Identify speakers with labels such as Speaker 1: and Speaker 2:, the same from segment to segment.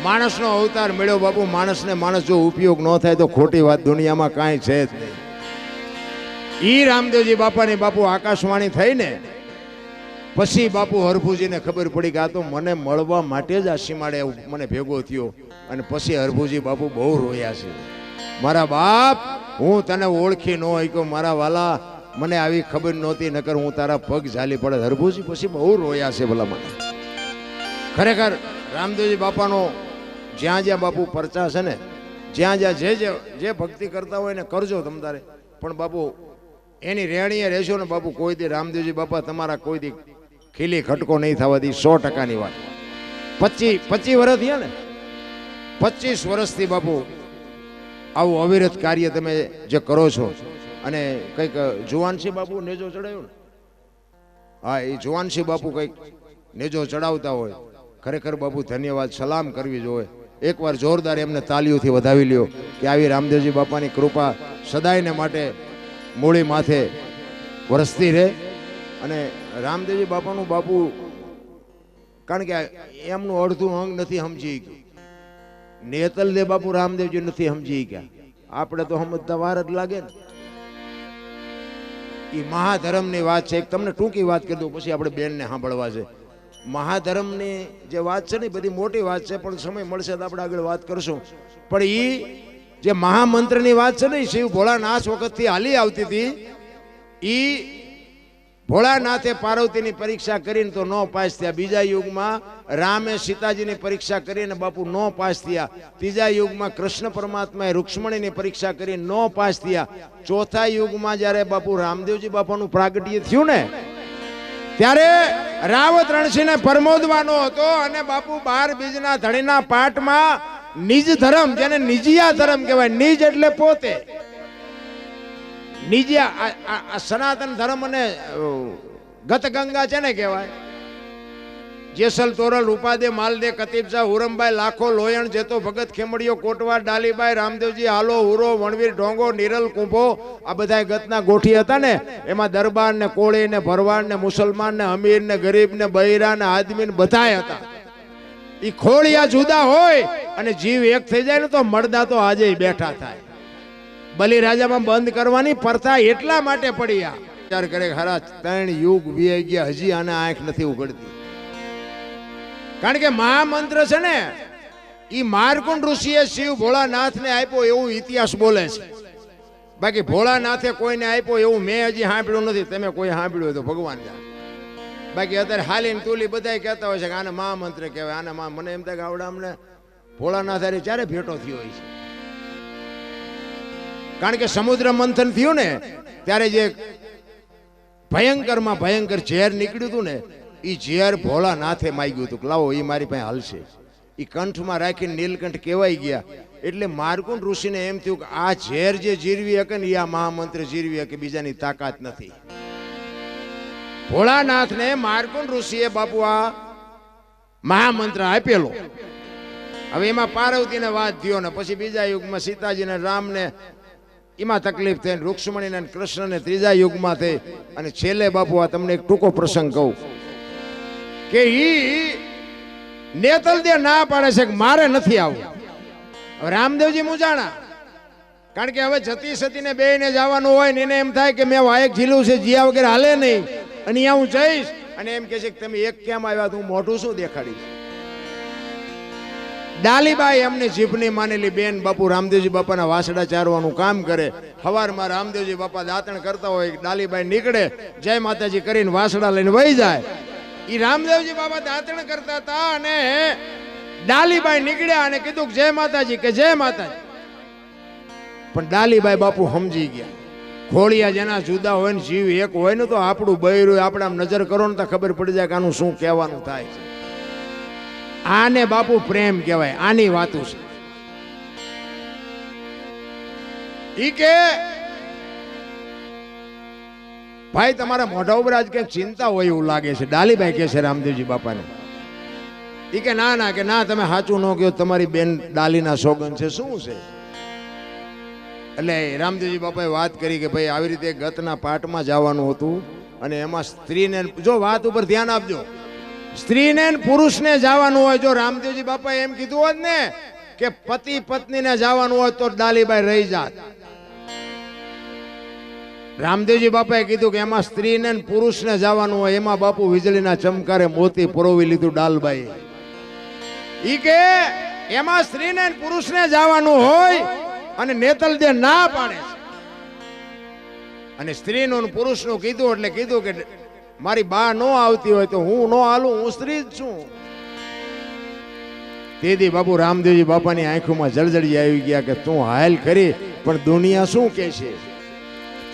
Speaker 1: માણસનો અવતાર મળ્યો બાપુ, માણસને માણસ જો ઉપયોગ ન થાય તો ખોટી વાત દુનિયામાં કાંઈ છે જ નહીં. ઈ રામદેવજી બાપાની બાપુ આકાશવાણી થઈ ને પછી બાપુ હરભુજીને ખબર પડી કે આ તો મને મળવા માટે જ આ સીમાડે મને ભેગો થયો. અને પછી હરભુજી બાપુ બહુ રોયા છે. મારા બાપ, હું તને ઓળખી ન શક્યો મારા વાલા, મને આવી ખબર નહોતી, નકર હું તારા પગ ઝાલી પડે. હરભુજી પછી બહુ રોયા છે ભલા મને. ખરેખર રામદેવજી બાપાનો જ્યાં જ્યાં બાપુ પરચા છે ને, જ્યાં જ્યાં જે ભક્તિ કરતા હોય ને કરજો તમ તારે, પણ બાપુ એની રેણીએ રહેશો ને બાપુ, કોઈ દી રામદેવજી બાપા તમારા કોઈ દી ખીલી ખટકો નહીં થવા દી. 100%ની વાત. 25 વર્ષ થયા ને, 25 વર્ષથી બાપુ આવું અવિરત કાર્ય તમે જે કરો છો. અને કંઈક જુવાનસિંહ બાપુ નેજો ચડાવ્યો ને, હા એ જુવાનસિંહ બાપુ કંઈક નેજો ચડાવતા હોય. ખરેખર બાપુ ધન્યવાદ, સલામ કરવી જોઈએ. એકવાર જોરદાર એમને તાલીઓથી વધાવી લ્યો કે આવી રામદેવજી બાપાની કૃપા સદાયને માટે મૂળી માથે વરસતી રહે. અને રામદેવજી બાપાનું બાપુ, કારણ કે એમનું અડધું અંગ નથી સમજી ગયું. નેતલ દે બાપુ રામદેવજી નથી સમજી ગયા. આપણે તો સમજતા વાર જ લાગે ને. એ મહાધર્મની વાત છે. તમને ટૂંકી વાત કરી દઉં, પછી આપણે બેનને સાંભળવા છે. મહાધર્મની જે વાત છે ને બધી મોટી વાત છે, પણ સમય મળશે તો આપણે આગળ વાત કરશું. પણ એ જે મહામંત્રની વાત છે ને, એ શિવ ભોળાનાથ વખતથી હાલી આવતી હતી. એ ભોળાનાથે પાર્વતીની પરીક્ષા કરીને તો ન પાસ થયા. બીજા યુગમાં રામે સીતાજીની પરીક્ષા કરીને બાપુ ન પાસ થયા. ત્રીજા યુગમાં કૃષ્ણ પરમાત્માએ રૂક્ષ્મણીની પરીક્ષા કરીને ન પાસ થયા. ચોથા યુગમાં જ્યારે બાપુ રામદેવજી બાપાનું પ્રાગટ્ય થયું ને, ત્યારે રાવત રણસિંહને પરમોદવાનો હતો. અને બાપુ 12 બીજના ધણીના પાઠમાં નિજ ધર્મ, જેને નિજિયા ધર્મ કહેવાય, નિજ એટલે પોતે, નિજિયા સનાતન ધર્મ અને ગત ગંગા છે ને કહેવાય. જેસલ તોરલ રૂપાદે માલદે કતીબસા હુરમભાઈ લાખો લોયણ જેતો ભગત ખેમડીઓ કોટવા ડાલીબાઈ રામદેવજી હાલો હુરો વણવીર ઢોંગો નિરલ કુંભો, આ બધા ગતના ગોઠી હતા ને. એમાં દરબાર ને કોળી ને ભરવાડ ને મુસલમાન ને અમીર ને ગરીબ ને બૈરા ને આદમી ને બધાય હતા. ઈ ખોળિયા જુદા હોય અને જીવ એક થઈ જાય ને તો મળદા તો આજે બેઠા થાય. બલિરાજામાં બંધ કરવાની પ્રથા એટલા માટે પડી. આ વિચાર કરે ખરા 3 યુગ વી ગયા, હજી આને આંખ નથી ઉઘડતી. કારણ કે મહામંત્ર છે ને, એ માર્કુંડ ઋષિએ શિવ ભોળાનાથને આપ્યો એવું ઇતિહાસ બોલે છે. બાકી ભોળાનાથે કોઈને આપ્યો એવું મેં હજી સાંભળ્યું નથી. તમે કોઈ સાંભળ્યું હોય તો ભગવાન જાણે. બાકી અત્યારે હાલીને તુલી બધા કહેતા હોય છે કે આને મહામંત્ર કહેવાય, આને મને એમ થાય કે આવડે અમને ભોળાનાથ હારે ક્યારે ભેટો થયો હોય છે. કારણ કે સમુદ્ર મંથન થયું ને ત્યારે જે ભયંકરમાં ભયંકર ઝેર નીકળ્યું હતું ને, એ ઝેર ભોળાનાથે માગ્યું હતું કે લાવો એ મારી પાસે હાલશે. એ કંઠમાં રાખીને નીલકંઠ કહેવાય ગયા. એટલે માર્કુંડ ઋષિને એમ થયું કે આ ઝેર જે જીરવી શકે ને, એ આ મહામંત્ર જીરવી શકે, બીજાની તાકાત નથી. ભોળાનાથને માર્કુંડ ઋષિએ બાપુ આ મહામંત્ર આપેલો. હવે એમાં પાર્વતીને વાત થયો ને, પછી બીજા યુગમાં સીતાજીને રામને એમાં તકલીફ થઈ, રૂક્ષ્મણીને કૃષ્ણને ત્રીજા યુગમાં થઈ. અને છેલ્લે બાપુ આ તમને એક ટૂંકો પ્રસંગ કહું કે ઈ નેતલ દે ના પાડે છે કે મારે નથી આવવું. રામદેવજી મુજાણા, કારણ કે હવે જતી સતીને બેયને જવાનું હોય ને, એને એમ થાય કે મેં વાયક ઝીલું છે, જીયા વગેરે હાલે નહીં, અને અહીંયા હું જઈશ. અને એમ કે છે કે તમે એક કેમ આવ્યા, હું મોઢું શું દેખાડીશ. ડાલીબાઈ એમની જીભની માનેલી બેન બાપુ રામદેવજી બાપાના વાસડા ચારવાનું કામ કરે. સવારમાં રામદેવજી બાપા દાંતણ કરતા હોય, ડાલીબાઈ નીકળે જય માતાજી કરીને વાસડા લઈને વહી જાય. ઈ રામદેવજી બાબા દાંતણ કરતા હતા અને ડાલીબાઈ નીકળ્યા અને કીધું જય માતાજી, કે જય માતાજી. પણ ડાલીબાઈ બાપુ સમજી ગયા. ખોળિયા જેના જુદા હોય ને જીવ એક હોય ને, તો આપણું બૈરું આપણે આમ નજર કરો ને તો ખબર પડી જાય કે આનું શું કહેવાનું થાય છે. આને બાપુ પ્રેમ કહેવાય. આની વાતું છે. ઈ કે ભાઈ તમારા મોઢા ઉપર આજ કઈક ચિંતા હોય એવું લાગે છે. ડાલીબાઈ કહે છે રામદેવજી બાપાને. ઈ કે ના ના, કે ના તમે સાચું ન કહો, તમારી બેન ડાલીના સોગન છે. શું છે? એટલે રામદેવજી બાપાએ વાત કરી કે ભાઈ આવી રીતે ગતના પાઠમાં જવાનું હતું અને એમાં સ્ત્રીને, જો વાત ઉપર ધ્યાન આપજો, સ્ત્રીને ને પુરુષને જવાનું હોય, જો રામદેવજી બાપા એમ કીધું હોત ને કે પતિ પત્નીને જવાનું હોય તો ડાલીબાઈ રહી જાત. રામદેવજી બાપાએ કીધું કે એમાં સ્ત્રીને ને પુરુષને જવાનું હોય, એમાં બાપુ વીજળીના ચમકારે મોતી પરોવી લીધું ડાલબાઈ. ઈ કે એમાં સ્ત્રીને ને પુરુષને જવાનું હોય અને નેતલ દે ના પાડે છે. અને સ્ત્રીનું ને પુરુષનું કીધું એટલે કીધું કે મારી બા નો આવતી હોય તો હું નો હાલું, હું સ્ત્રી જ છું. તેથી બાપુ રામદેવજી બાપાની આંખોમાં જળજળી આવી ગયા કે તું હાલ કરી પણ દુનિયા શું કહે છે.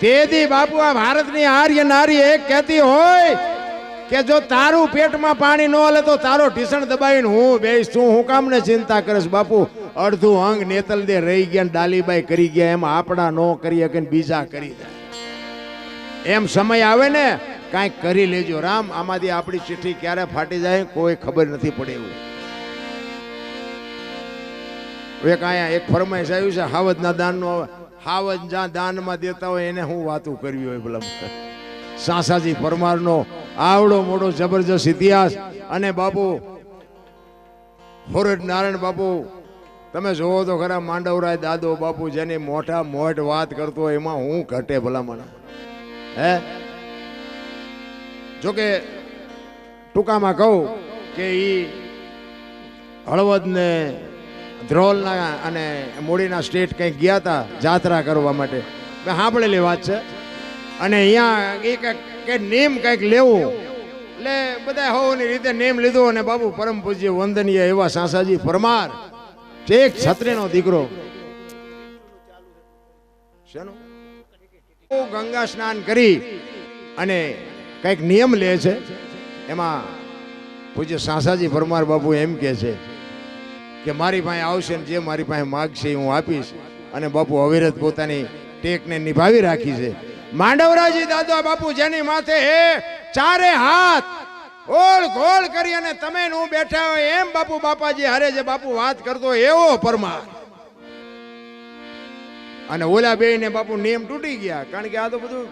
Speaker 1: તેથી બાપુ આ ભારતની આર્ય નારી એક કહેતી હોય કે જો તારું પેટમાં પાણી ન હલે તો તારો ઢીસણ દબાવીને હું બેસ, તું હું કામ ને ચિંતા કરીશ. બાપુ અડધું અંગ નેતલ દે રહી ગયા, ડાલીબાઈ કરી ગયા, એમ આપણા નો કરીએ કે બીજા કરી દે. એમ સમય આવે ને કાંઈક કરી લેજો રામ. આમાંથી આપણી ચિઠ્ઠી ક્યારે ફાટી જાય કોઈ ખબર નથી પડે એવું. એક અહીંયા એક ફરમાઈશ આવ્યું છે હાવજના દાનનો. હાવજ જ્યાં દાનમાં દેતા હોય એને હું વાતું કરવી હોય ભલા. સાસાજી પરમારનો આવડો મોટો જબરજસ્ત ઇતિહાસ. અને બાપુ હોરડ નારાયણ બાપુ તમે જોવો તો ખરા, માંડવરાય દાદો બાપુ જેની મોટા મોટ વાત કરતો હોય એમાં હું ઘટે ભલામણ. હે જોકે ટૂંકામાં કહું કે ઈ હળવદ ને ધ્રોલના અને મૂડીના સ્ટેટ કંઈક ગયા હતા જાત્રા કરવા માટે, મેં સાંભળેલી વાત છે. અને અહીંયા એ કંઈક નેમ કંઈક લેવું એટલે બધા હોવાની રીતે નેમ લીધો. અને બાપુ પરમ પૂજ્ય વંદનીય એવા સાસાજી પરમાર, એક છત્રીનો દીકરો, ગંગા સ્નાન કરી અને કંઈક નિયમ લે છે. એમાં પૂજ્ય સાસાજી પરમાર બાપુ એમ કહે છે કે મારી પાસે આવશે ને જે મારી પાસે માગશે હું આપીશ. અને બાપુ અવિરત પોતાની ટેકને નિભાવી રાખી છે. માંડવરાજી દાદા બાપુ જેની માથે હે ચારે હાથ ઓળ ગોળ કરી અને તમે હું બેઠા હોય એમ બાપુ બાપાજી હારે જે બાપુ વાત કરતો એવો પરમાર. અને ઓલા બે ને બાપુ નિયમ તૂટી ગયા, કારણ કે આ તો બધું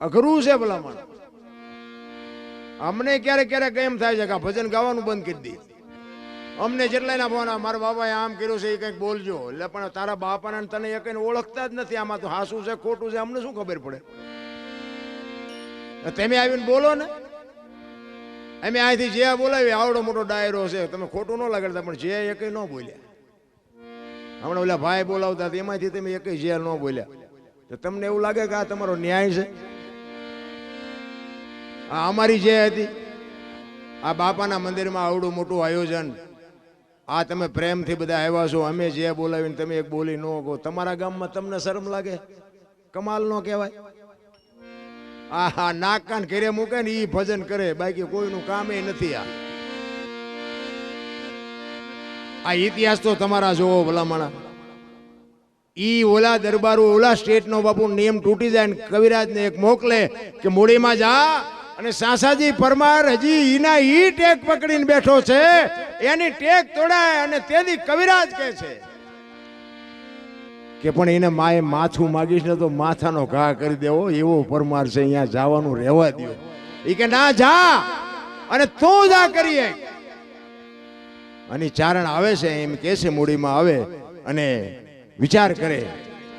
Speaker 1: અઘરું છે ભલામણ. અમને ક્યારેક ક્યારેક એમ થાય છે કે આ ભજન ગાવાનું બંધ કરી દે. અમને જેટલા ફોન મારા બાપાએ આમ કર્યું છે એ કંઈક બોલજો, એટલે પણ તારા બાપાને તને એક ઓળખતા જ નથી. આમાં તો હાસું છે ખોટું છે અમને શું ખબર પડે. તમે આવીને બોલો ને. અમે અહીંથી જે બોલાવી આવડો મોટો ડાયરો છે, તમે ખોટું ન લગાડતા પણ જે એક ન બોલ્યા. હમણાં ઓલા ભાઈ બોલાવતા હતા એમાંથી તમે એક જે ન બોલ્યા તો તમને એવું લાગે કે આ તમારો ન્યાય છે. આ અમારી જે હતી આ બાપાના મંદિરમાં આવડું મોટું આયોજન, આ તમે પ્રેમથી બધા આવ્યા છો, અમે જે બોલાવીને તમે એક બોલી ન કહો. તમારા ગામમાં તમને શરમ લાગે? કમાલ નો કહેવાય. આ નાક કાન ઘરે મૂકે ને ઈ ભજન કરે, બાકી કોઈનું કામ એ નથી. આ ઇતિહાસ તો તમારા જોવો ભલામણા. ઈ ઓલા દરબારો ઓલા સ્ટેટનો બાપુ નિયમ તૂટી જાય ને કવિરાજને એક મોકલે કે મૂડીમાં જા અને સાસાજી પરમાર હજી ઈના ઈ ટેક પકડીને બેઠો છે, એની ટેક તોડાય. અને તેથી કવિરાજ કહે છે કે પણ એને માએ માથું માગીશ ને તો માથાનો ઘા કરી દેવો એવો પરમાર છે, અહીંયા જવાનું રહેવા દો. એ કે ના જા અને તું જા કરીએ. અને ચારણ આવે છે એમ કે છે મૂડીમાં આવે અને વિચાર કરે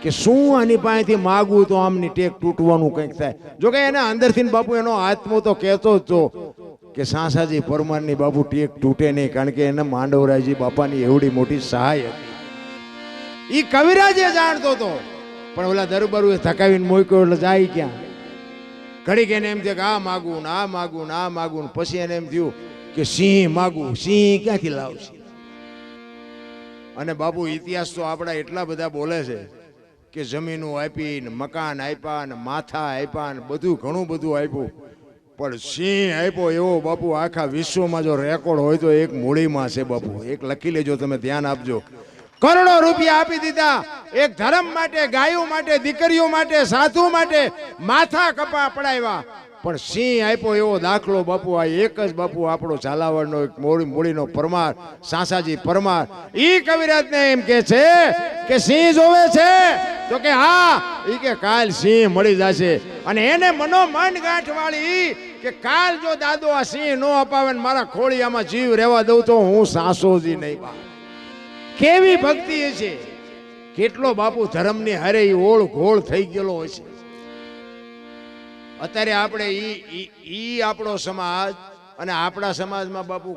Speaker 1: કે શું આની પાસેથી માગવું તો આમની ટેક તૂટવાનું કંઈક થાય. જોકે એને અંદરથી બાપુ એનો આત્મો તો કહેતો જ તો કે સાસાજી પરમારની બાપુ ટેક તૂટે નહીં, કારણ કે એને માંડવરાયજી બાપાની એવડી મોટી સહાય હતી. ઈ કવિરાજે જાણતો હતો, પણ ઓલા દરબારોએ થકાવીને મોક્યો એટલે જાય ક્યાં. ઘડીક એને એમ થયું કે આ માગું ને આ માગું ને આ માગું. પછી એને એમ થયું કે સિંહ માગું, સિંહ ક્યાંથી લાવશે. અને બાપુ ઇતિહાસ તો આપણા એટલા બધા બોલે છે કે જમીનો આપી ને મકાન આપ્યા ને માથા આપ્યા ને બધું ઘણું બધું આપ્યું, પણ સિંહ આપ્યો એવો બાપુ આખા વિશ્વમાં જો રેકોર્ડ હોય તો એક મૂડીમાં છે બાપુ. એક લખી લેજો, તમે ધ્યાન આપજો. કરોડો રૂપિયા આપી દીધા એક ધર્મ માટે, ગાયો માટે, દીકરીઓ માટે, સાધુ માટે માથા કપા પડાવ્યા, પણ સિંહ આપ્યો એવો દાખલો બાપુ આ એક જ બાપુ આપણો ઝાલાવાડનો એક મૂડીનો પરમાર સાસાજી પરમાર. ઈ કવિરાજને એમ કે છે કે સિંહ જોવે છે તો કે હા, ઈ કે કાલ સિંહ મળી જશે. અને એને મનોમન ગાંઠ વાળી કે કાલ જો દાદો આ સિંહ નો અપાવે ને મારા ખોળિયામાં જીવ રહેવા દઉં તો હું સાસોજી નહીં બાપ. કેવી ભક્તિ છે, કેટલો બાપુ ધર્મની હારે ઓળ ઘોળ થઈ ગયેલો હોય છે. અત્યારે આપણે ઈ આપણો સમાજ અને આપણા સમાજમાં બાપુ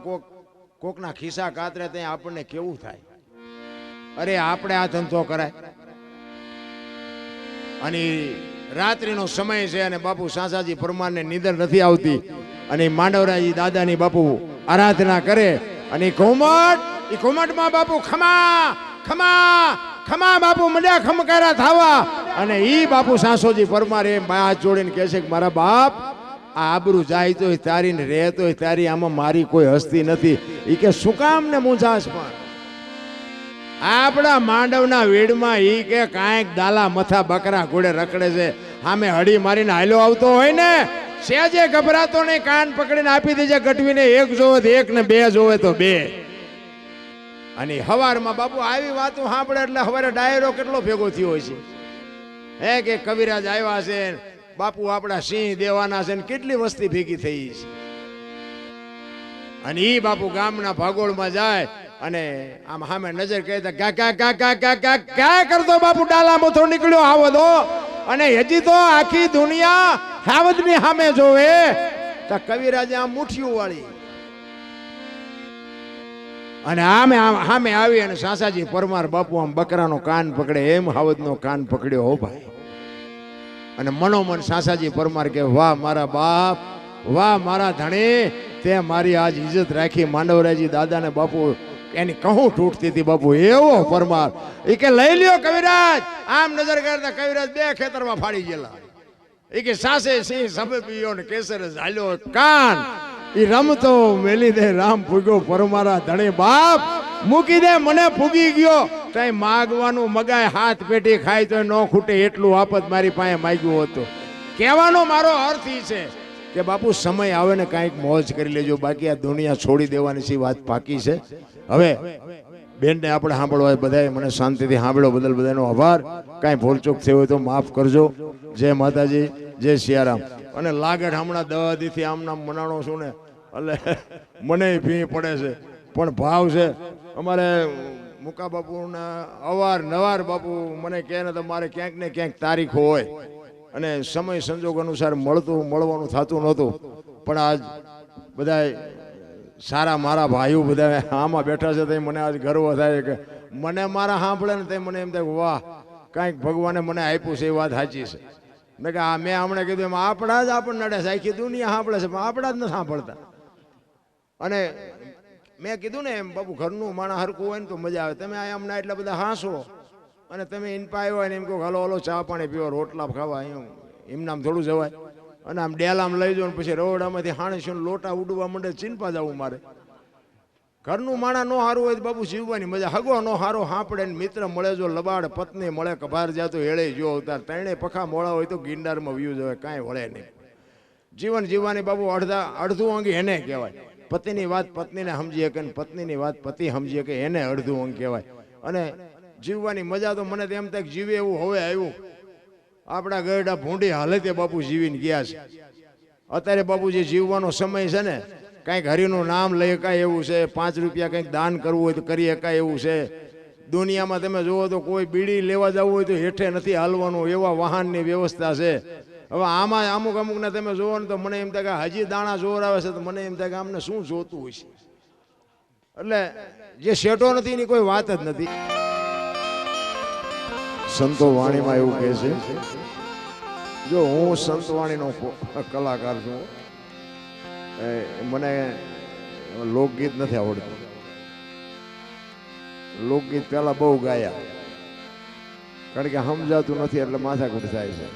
Speaker 1: કોકના ખિસ્સા કાતરે ત્યાં આપણને કેવું થાય, અરે આપણે આ ધંધો કરાય. અને રાત્રિનો સમય છે અને બાપુ સાસાજી પરમારને નીંદર નથી આવતી અને માંડવરાજી દાદાની બાપુ આરાધના કરે અને ઘુમટમાં બાપુ ખમા ખમા ખમા બાપુ મજા ખમકારા થાવા અને ઈ બાપુ સાસોજી પરમાર એમ હાથ જોડીને કહે છે કે મારા બાપ આ આબરૂ જાય તો તારી ને રહે તો તારી, આમાં મારી કોઈ હસ્તી નથી. ઈ કે શું કામ ને મૂંઝાશ? પણ આપણા માંડવના વેડમાં ઈ કે કાંઈક દાલા મથા બકરા ઘોડે રખડે છે, સામે હડી મારીને હાલ્યો આવતો હોય ને સેજે ગભરાતો ને કાન પકડીને આપી દેજે ગટવીને, એક જોવે તો એક ને બે જોવે તો બે. અને હવારમાં બાપુ આવી વાતો સાંભળે એટલે હવારે ડાયરો કેટલો ભેગો થયો હોય છે, હે કે કવિરાજ આવ્યા છે, બાપુ આપણા સિંહ દેવાના છે, કેટલી વસ્તી ભેગી થઈ છે. અને ઈ બાપુ ગામના ભાગોળમાં જાય અને આમ સામે નજર કહે તો ક્યાં કરતો બાપુ ડાલા મોથો નીકળ્યો આવો દો, અને હજી તો આખી દુનિયા હાવદની સામે જોવે તો કવિરાજે આમ મુઠ્ઠીઓ વાળી અને સામે આવી અને સાસાજી પરમાર બાપુ આમ બકરાનો કાન પકડે એમ હાવદનો કાન પકડ્યો હો ભાઈ. અને મનોમન સાસાજી પરમાર કે વાહ મારા બાપ, વાહ મારા ધણી, તે મારી આજ ઇજ્જત રાખી. માંડવરાજી દાદાને બાપુ એની કહું તૂટતી હતી બાપુ, એવો પરમાર. એ કે લઈ લ્યો કવિરાજ. આમ નજર કરતા કવિરાજ બે ખેતરમાં ફાડી ગયેલા. એ કે સાસે સિંહ સબે પીયો ને કેસર ઝાલ્યો કાન, એ રમતો મેલી દે રામ ફૂગ્યો પરમારા ધણી બાપ, મૂકી દે મને ફૂગી ગયો. કઈ માગવાનું મગાય હાથ પેટી ખાય તો ન ખૂટે એટલું આપત મારી પાસે માગ્યું હતું. કહેવાનો મારો અર્થ એ છે કે બાપુ સમય આવે ને કાંઈક મોજ કરી લેજો, બાકી આ દુનિયા છોડી દેવાની છે વાત પાકી છે. હવે બેનને આપણે સાંભળવા બધાએ મને શાંતિથી સાંભળો બદલ બધાનો આભાર. કાંઈ ભૂલચૂક થઈ હોય તો માફ કરજો. જય માતાજી, જય સિયારામ. અને લાગડ હમણાં 10 દીથી આમ નામ મનાણો છું ને એટલે મને ભી પડે છે, પણ ભાવ છે અમારે મુકા બાપુના અવારનવાર બાપુ મને કહે ને તો મારે ક્યાંક ને ક્યાંક તારીખો હોય અને સમય સંજોગ અનુસાર મળવાનું થતું નહોતું. પણ આજ બધા સારા મારા ભાઈઓ બધા આમાં બેઠા છે તો મને આજ ગર્વ થાય કે મને મારા સાંભળે ને તે મને એમ થાય વાહ કાંઈક ભગવાને મને આપ્યું છે, એ વાત સાચી છે. ને કે આ મેં હમણાં કીધું એમ આપણા જ આપણને નડે છે, આખી દુનિયા સાંભળે છે પણ આપણા જ નથી સાંભળતા. અને મેં કીધું ને એમ બાપુ ઘરનું માણસ હરખું હોય ને તો મજા આવે. તમે આ હમણાં એટલા બધા હાંસો અને તમે ઇનપા આવ્યા ને એમ કહો હલો હલો ચા પાણી પીવો, રોટલા ખાવા, એમ નામ થોડું જવાય. અને આમ ડેલામ લઈ જાઓ ને પછી રવડામાંથી હાણીશું લોટા ઉડવા માંડે, ચીનપા જવું મારે. ઘરનું માણા નો સારું હોય તો બાપુ જીવવાની મજા. હગો નો હારો હાંપડે ને મિત્ર મળે જો લબાડ, પત્ની મળે કભાર જાતો હેળે જો અવતાર, ત્રણે પખા મોળા હોય તો ગિંડારમાં વ્યૂ જવાય, કાંઈ વળે નહીં. જીવન જીવવાની બાપુ અડધું અંગી એને કહેવાય. પતિની વાત પત્નીને સમજી શકે, પત્નીની વાત પતિ સમજી શકે, એને અડધું અંગ કહેવાય. અને જીવવાની મજા તો મને તેમ થાય જીવે એવું હવે આવ્યું. આપણા ગરડા ભૂંડી હાલતે બાપુ જીવીને ગયા છે. અત્યારે બાપુ જે જીવવાનો સમય છે ને, કંઈક હરિનું નામ લઈ શકાય એવું છે, 5 રૂપિયા કંઈક દાન કરવું હોય તો કરી શકાય એવું છે. દુનિયામાં તમે જુઓ તો કોઈ બીડી લેવા જવું હોય તો હેઠે નથી હાલવાનું, એવા વાહનની વ્યવસ્થા છે. હવે આમાં અમુકને તમે જોવો ને તો મને એમ થાય કે હજી દાણા જોર આવે છે તો મને એમ થાય કે આમને શું જોતું હોય છે. એટલે જે શેઠો નથી એની કોઈ વાત જ નથી. સંતો વાણીમાં એવું કહે છે, જો હું સંત વાણીનો કલાકાર છું, મને લોકગીત નથી આવડતું. લોકગીત પેલા બહુ ગાયા, કારણ કે સમજાતું નથી એટલે માથાકૂટ થાય છે.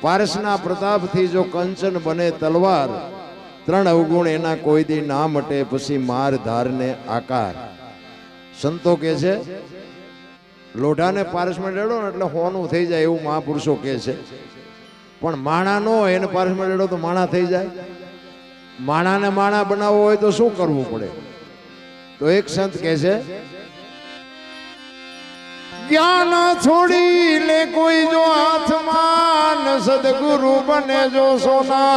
Speaker 1: પારસના પ્રતાપથી જો કંચન બને તલવાર, 3 અવગુણ એના કોઈ દી ના મટે, પછી માર ધારને આકાર. સંતો કે છે લોઢાને પારસમાં રેડો ને એટલે હોનું થઈ જાય એવું મહાપુરુષો કે છે. પણ માણા નો એને પારસમાં રેડો તો માણા થઈ જાય. માણાને માણા બનાવવો હોય તો શું કરવું પડે? તો એક સંત કહે છે જ્ઞાન છોડી લે કોઈ જો હાથમાં સદગુરુ બને જો સોના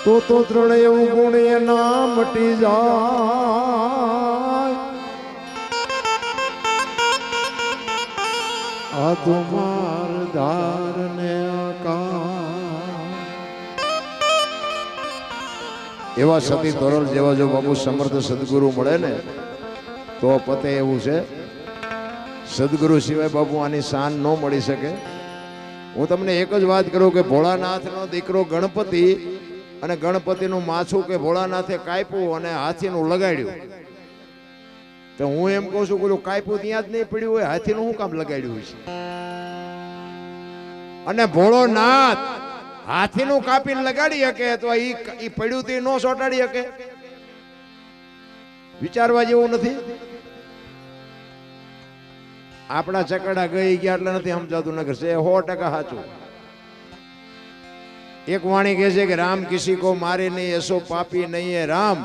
Speaker 1: તો ત્રણે એવું ગુણ એના મટી જાય આ તો માર ધાર ને એવા સતી તોરલ જેવા જો બાપુ સમર્થ સદગુરુ મળે ને તો પતે એવું છે. સદગુરુ સિવાય બાપુ આની શાન ન મળી શકે. હું તમને એક જ વાત કરું કે ભોળાનાથનો દીકરો ગણપતિ અને ગણપતિનું માછું કે ભોળાનાથે કાપ્યું અને હાથીનું લગાડ્યું તો હું એમ કહું છું કે કાપ્યું ત્યાં જ નહીં પડ્યું હોય હાથીનું શું કામ લગાડ્યું છે? અને ભોળોનાથ હાથીનું કાપીને લગાડી શકે તો ઈ પડ્યું તે નો સોટાડી શકે? વિચારવા જેવું નથી. આપણા ચકડા ગઈ ગયા એટલે નથી સમજાતું નગર છે 100% સાચું. એક વાણી કહે છે કે રામ કિસી કો મારે નહીં એસો પાપી નહીં હે રામ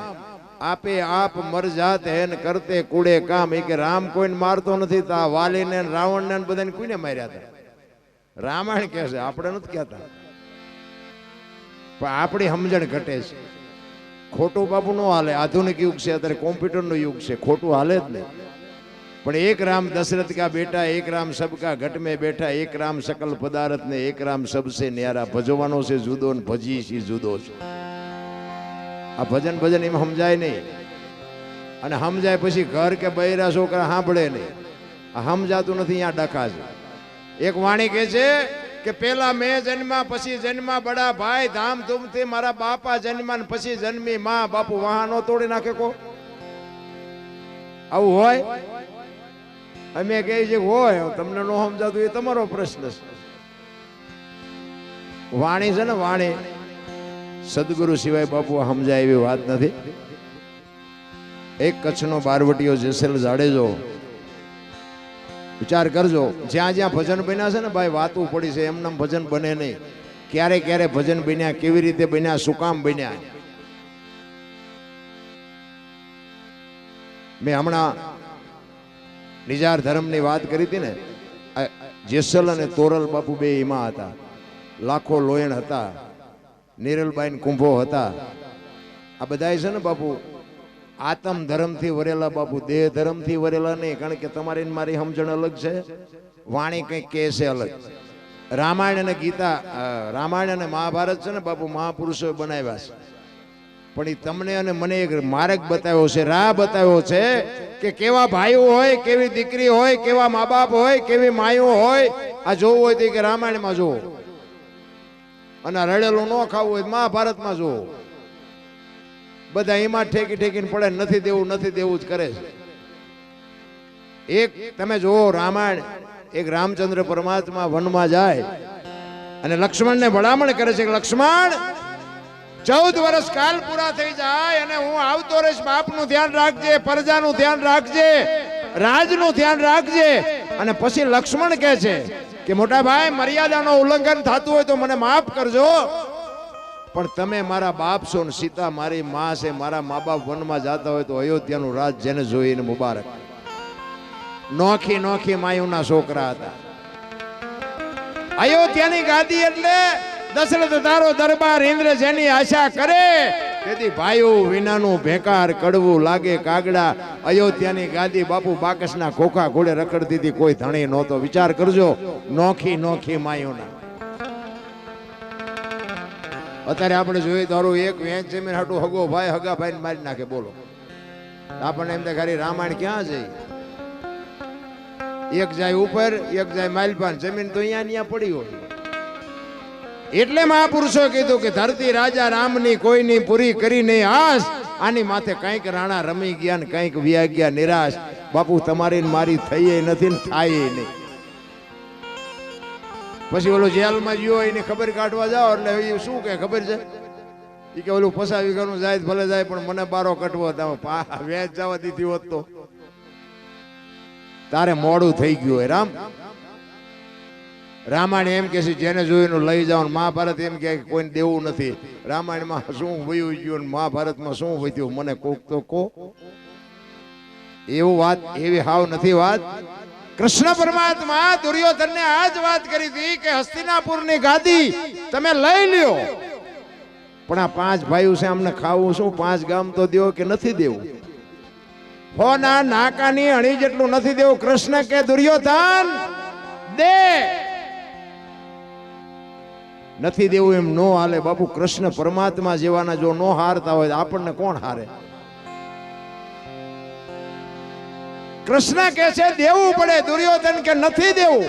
Speaker 1: આપે આપ મર જાત હેન કરતે કુડે કામ. એ કે રામ કોઈને મારતો નથી. તા વાલીને રાવણને બધાને કોઈને માર્યા હતા? રામાયણ કહે છે, આપણે નથી કહેતા. પણ આપણી સમજણ ઘટે છે. ખોટું બાપુ નો હાલે. આધુનિક યુગ છે, અત્યારે કોમ્પ્યુટરનો યુગ છે, ખોટું હાલે જ નહીં. પણ એક રામ દશરથ કા બેટા, એક રામ સબકા ઘટ में બેઠા, એક રામ સકલ પદાર્થ ને એક રામ સબસે ન્યારા. ભજવાનો છે જુદો ને ભજી છે જુદો છે. આ ભજન એમાં સમજાય નહીં. અને સમજાય પછી ઘર કે બૈરા છોકરા સાંભળે નહીં. આ સમજાતું નથી, અહીંયા ડખા છે. એક વાણી કહે છે કે પેલા મેં જન્મા પછી જન્મા બડા ભાઈ ધામધૂમથી મારા બાપા જન્મા ને પછી જન્મી માં. બાપુ વાહનો તોડી નાખે કો? આવું હોય? અમે કહે છે હોય, તમને ન સમજાતું એ તમારો પ્રશ્ન છે. વાણી છે ને વાણી, સદગુરુ સિવાય બાપુ સમજાય એવી વાત નથી. એક કચ્છનો બારવટીયો જેસલ જાડેજો, વિચાર કરજો, જ્યાં જ્યાં ભજન બન્યા છે ને ભાઈ, વાતું પડી છે. એમનામ ભજન બને નહીં. ક્યારે ક્યારે ભજન બન્યા, કેવી રીતે બન્યા, શું કામ બન્યા. મેં હમણાં નિજાર ધર્મની વાત કરી હતી ને. જેસલ અને તોરલ બાપુ બે એમાં હતા. લાખો લોયણ હતા, નિરલબાઈ કુંભો હતા. આ બધા છે ને બાપુ આત્મ ધર્મથી વરેલા બાપુ, દેહ ધર્મથી વરેલા નહીં. કારણ કે તમારી મારી સમજણ અલગ છે, વાણી કંઈક કહે છે અલગ. રામાયણ અને ગીતા, રામાયણ અને મહાભારત છે ને બાપુ મહાપુરુષો બનાવ્યા છે. પણ એ તમને અને મને એક માર્ગ બતાવ્યો છે, રાહ બતાવ્યો છે કે કેવા ભાઈઓ હોય, કેવી દીકરી હોય, કેવા મા બાપ હોય, કેવી માયું હોય. આ જોવું હોય તો કે રામાયણમાં જોવો, અને રડેલું ન ખાવું હોય મહાભારતમાં જોવો. બધા એમાં ઠેકી ઠેકીને પડે, નથી દેવું જ કરે છે. એક તમે જુઓ રામાયણ, એક રામચંદ્ર પરમાત્મા વનમાં જાય અને લક્ષ્મણને ભલામણ કરે છે કે લક્ષ્મણ 14 વર્ષ કાલ પૂરા થઈ જાય અને હું આવતો રહીશ. બાપનું ધ્યાન રાખજે, પ્રજાનું ધ્યાન રાખજે, રાજનું ધ્યાન રાખજે. અને પછી લક્ષ્મણ કહે છે કે મોટા ભાઈ, મર્યાદાનો ઉલ્લંઘન થતું હોય તો મને માફ કરજો, પણ તમે મારા બાપ છો ને સીતા મારી માં છે. મારા મા બાપ વનમાં જતા હોય તો અયોધ્યાનું રાજ જેને જોઈને મુબારક. નોખી નોખી માયુના છોકરા હતા. અયોધ્યાની ગાદી એટલે દશરથ તારો દરબાર ઇન્દ્ર જેની આશા કરે. તેથી ભાઈઓ વિનાનું ભેકાર કડવું લાગે કાગડા. અયોધ્યાની ગાદી બાપુ બાકસના ખોખા ઘોડે રખડતી હતી, કોઈ ધણી નહોતો. વિચાર કરજો, નોખી નોખી માયુના. અત્યારે આપણે જોઈએ તારું એક વેચ જમીન હાટું હગો ભાઈ હગા ભાઈ ને મારી નાખે. બોલો, આપણને એમ થાય ખાલી રામાયણ ક્યાં જઈ? એક જાય ઉપર, એક જાય માલપાન. જમીન તો અહીંયા પડી હોય. એટલે મહાપુરુષો કીધું કે ધરતી રાજા રામની કોઈની પૂરી કરી નહીં આસ. આની માથે કંઈક રાણા રમી ગયા ને કંઈક વ્યા ગયા નિરાશ. બાપુ તમારી મારી થઈ નથી ને થાય નહીં. પછી ઓલો જેલમાં ગયો એની ખબર કાઢવા જાઓ એટલે એ શું કે ખબર છે? એ કે ઓલું 50 વીઘાનું જાય ભલે જાય, પણ મને બારો કટવો વેચ જવા દીધી હોત તો તારે મોડું થઈ ગયું હોય. રામાયણ એમ કે છે જેને જોયું લઈ જાઓ. મહાભારત એમ કે કોઈને દેવું નથી. રામાયણમાં શું વયું ગયું, મહાભારતમાં શું વધ્યું, મને કોક તો કો. એવું વાત એવી હાવ નથી વાત. કૃષ્ણ પરમાત્મા દુર્યોધનને આ જ વાત કરી હતી કે હસ્તિનાપુરની ગાદી તમે લઈ લ્યો, પણ આ 5 ભાઈઓ છે અમને ખાવું શું, 5 ગામ તો દેવો કે નથી દેવું? હોના નાકાની અણી જેટલું નથી દેવું. કૃષ્ણ કે દુર્યોધન દે, નથી દેવું એમ નો હાલે બાપુ. કૃષ્ણ પરમાત્મા જેવાના જો નો હારતા હોય આપણને કોણ હારે? કૃષ્ણ કે છે દેવું પડે, દુર્યોધન કે નથી દેવું.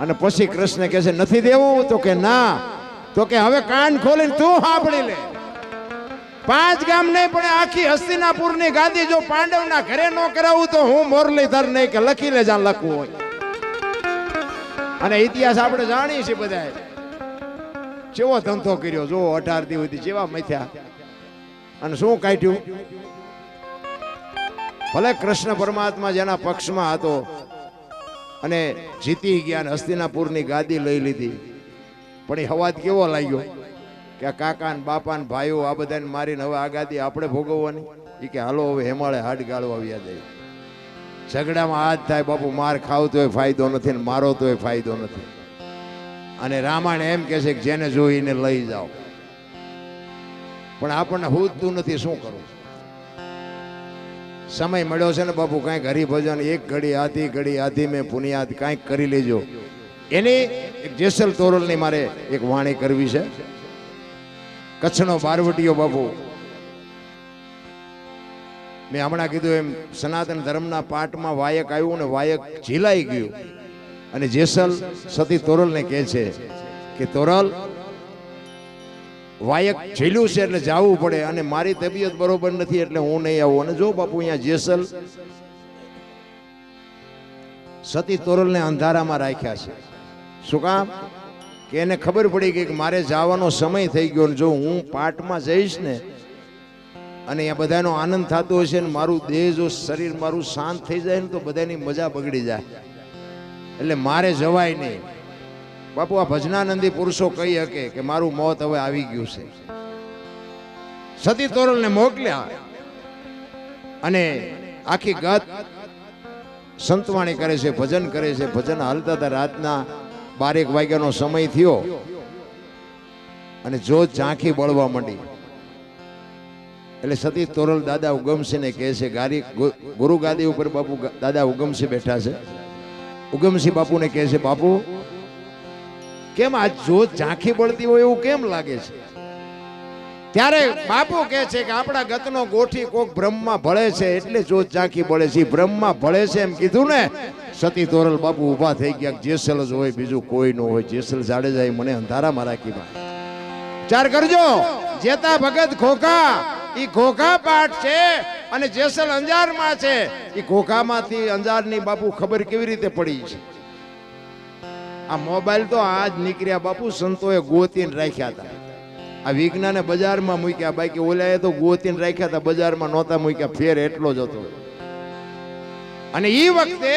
Speaker 1: અને પછી કૃષ્ણ કે છે નથી દેવું, તો કે ના, તો કે હવે કાન ખોલીને તું સાંભળી લે. 5 ગામ નહીં પણ આખી હસ્તિનાપુરની ગાદી જો પાંડવના ઘરે ન કરાવું તો હું મુરલીધર નહીં કે લખી લે જ્યાં લખવું હોય. અને ઇતિહાસ આપણે જાણીએ છીએ બધા, કેવો ધંધો કર્યો જો 18 દિવસથી જેવા મથ્યા અને શું કાઢ્યું. ભલે કૃષ્ણ પરમાત્મા જેના પક્ષમાં હતો અને જીતી ગયા, હસ્તિનાપુરની ગાદી લઈ લીધી, પણ એ હવાજ કેવો લાગ્યો કે આ કાકા ને બાપા ને ભાઈઓ આ બધાને મારીને હવે આ ગાદી આપણે ભોગવવાની. એ કે હાલો હવે હેમાળે હાડ ગાળવા આવ્યા જાય. ઝઘડામાં હાથ થાય બાપુ, માર ખાવ તોય ફાયદો નથી ને મારો તોય ફાયદો નથી. અને રામાયણ એમ કે છે કે જેને જોઈને લઈ જાઓ, પણ આપણને હુજતું નથી, શું કરવું? સમય મળ્યો છે ને બાપુ, કાંઈક હરિભજન, એક ઘડી આધી મેં પુનિયાદ કાંઈક કરી લેજો. એની એક જેસલ તોરલની મારે એક વાણી કરવી છે. કચ્છનો બારવટીયો બાપુ, મેં હમણાં કીધું એમ સનાતન ધર્મના પાઠમાં વાયક આવ્યું ને વાયક ઝીલાઈ ગયું. અને જેસલ સતી તોરલને કહે છે કે તોરલ વાયક ઝીલ્યું છે એટલે જવું પડે, અને મારી તબિયત બરોબર નથી એટલે હું નહીં આવું. અને જો બાપુ અહીંયા જેસલ સતી તોરલને અંધારામાં રાખ્યા છે. શું કામ? કે એને ખબર પડી ગઈ કે મારે જવાનો સમય થઈ ગયો, ને જો હું પાઠમાં જઈશ ને અને અહીંયા બધાનો આનંદ થતો હશે ને મારું દેહ જો શરીર મારું શાંત થઈ જાય ને તો બધાની મજા બગડી જાય, એટલે મારે જવાય નહીં. બાપુ આ ભજનાનંદી પુરુષો કહી શકે કે મારું મોત હવે આવી ગયું છે. સતી તોરલને મોકલ્યા અને આખી ગત સંતવાણી કરે છે, ભજન કરે છે. ભજન હાલતા હતા, રાતના 12 વાગ્યાનો સમય થયો અને જોત ઝાંખી બળવા માંડી. એટલે સતી તોરલ દાદા ઉગમસિંહને કહે છે, ગુરુ ગાદી ઉપર બાપુ દાદા ઉગમસિંહ બેઠા છે. ઉગમસિંહ બાપુને કહે છે, બાપુ કેમ આ જોત ઝાંખી બળતી હોય એવું કેમ લાગે છે? ત્યારે બાપુ કહે છે કે આપણા ગતનો ગોઠી કોક બ્રહ્મમાં ભળે છે એટલે જોત ઝાંખી બળે છે. બ્રહ્મમાં ભળે છે એમ કીધું ને. સતી તોરલ બાપુ ઊભા થઈ ગયા. જેસલ જ હોય, બીજું કોઈ ન હોય. જેસલ જાડેજા મને અંધારામાં રાખી ચાર કરજો. જેતા ભગત ખોખા, ઈ ખોખા પાઠ છે અને જેસલ અંજારમાં છે. ઈ ખોખામાંથી અંજારની બાપુ ખબર કેવી રીતે પડી છે? આ મોબાઈલ તો આજ નીકળ્યા બાપુ, સંતોએ ગોતીને રાખ્યા હતા. આ વિજ્ઞાને બજારમાં મૂક્યા, બાકી ઓલાએ તો ગોતીને રાખ્યા હતા, બજારમાં નહોતા મૂક્યા. ફેર એટલો જ હતો. અને ઈ વખતે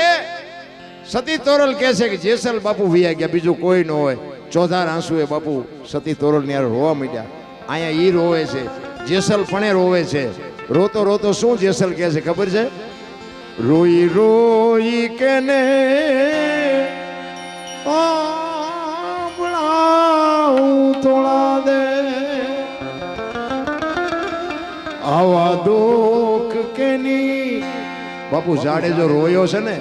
Speaker 1: સતી તોરલ કહે છે કે જેસલ બાપુ વિયા ગયા, બીજું કોઈ ન હોય. ચોધાર આંસુએ બાપુ સતી તોરલ ની રોવા માંડ્યા. અહીંયા ઈ રોવે છે, જેસલ પણ રોવે છે. રોતો રોતો શું જેસલ કહે છે ખબર છે? રોઈ રોઈ કે ને થોડા દે આવા દુઃખ કે ની. બાપુ જાડેજો રોયો છે ને,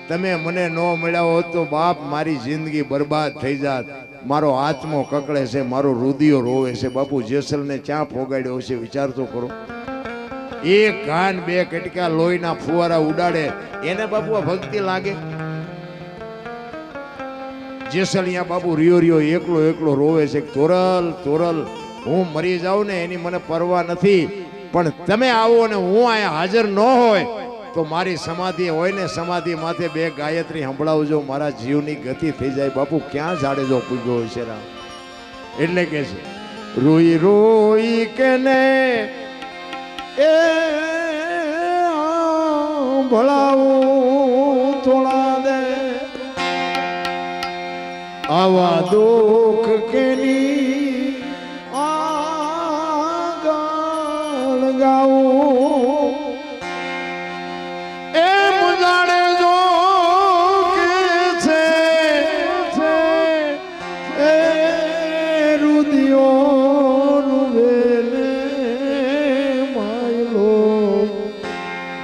Speaker 1: તમે મને ન મળ્યા હોત તો બાપ મારી જિંદગી બરબાદ થઈ જાત. મારો આત્મો કકળે છે, મારો રુધિયો રોવે છે. બાપુ જેસલને ક્યાં ફોગાડ્યો છે વિચાર તો કરો. એક કાન 2 કટકા લોહીના ફુવારા ઉડાડે એને બાપુ આ ભક્તિ લાગે? જેસલ અહીંયા બાપુ રિયો એકલો એકલો રોવે છે. તોરલ તોરલ, હું મરી જાઉં ને એની મને પરવા નથી, પણ તમે આવો ને હું અહીંયા હાજર ન હોય તો મારી સમાધિ હોય ને, સમાધિ માથે 2 ગાયત્રી સંભળાવજો, મારા જીવની ગતિ થઈ જાય. બાપુ ક્યાં જાડેજો પૂગ્યો હોય છે રામ? એટલે કે છે રોઈ રોઈ કે ને એ ભળાવું થોડા દે આવા દુઃખ કેની આગળ ગાવું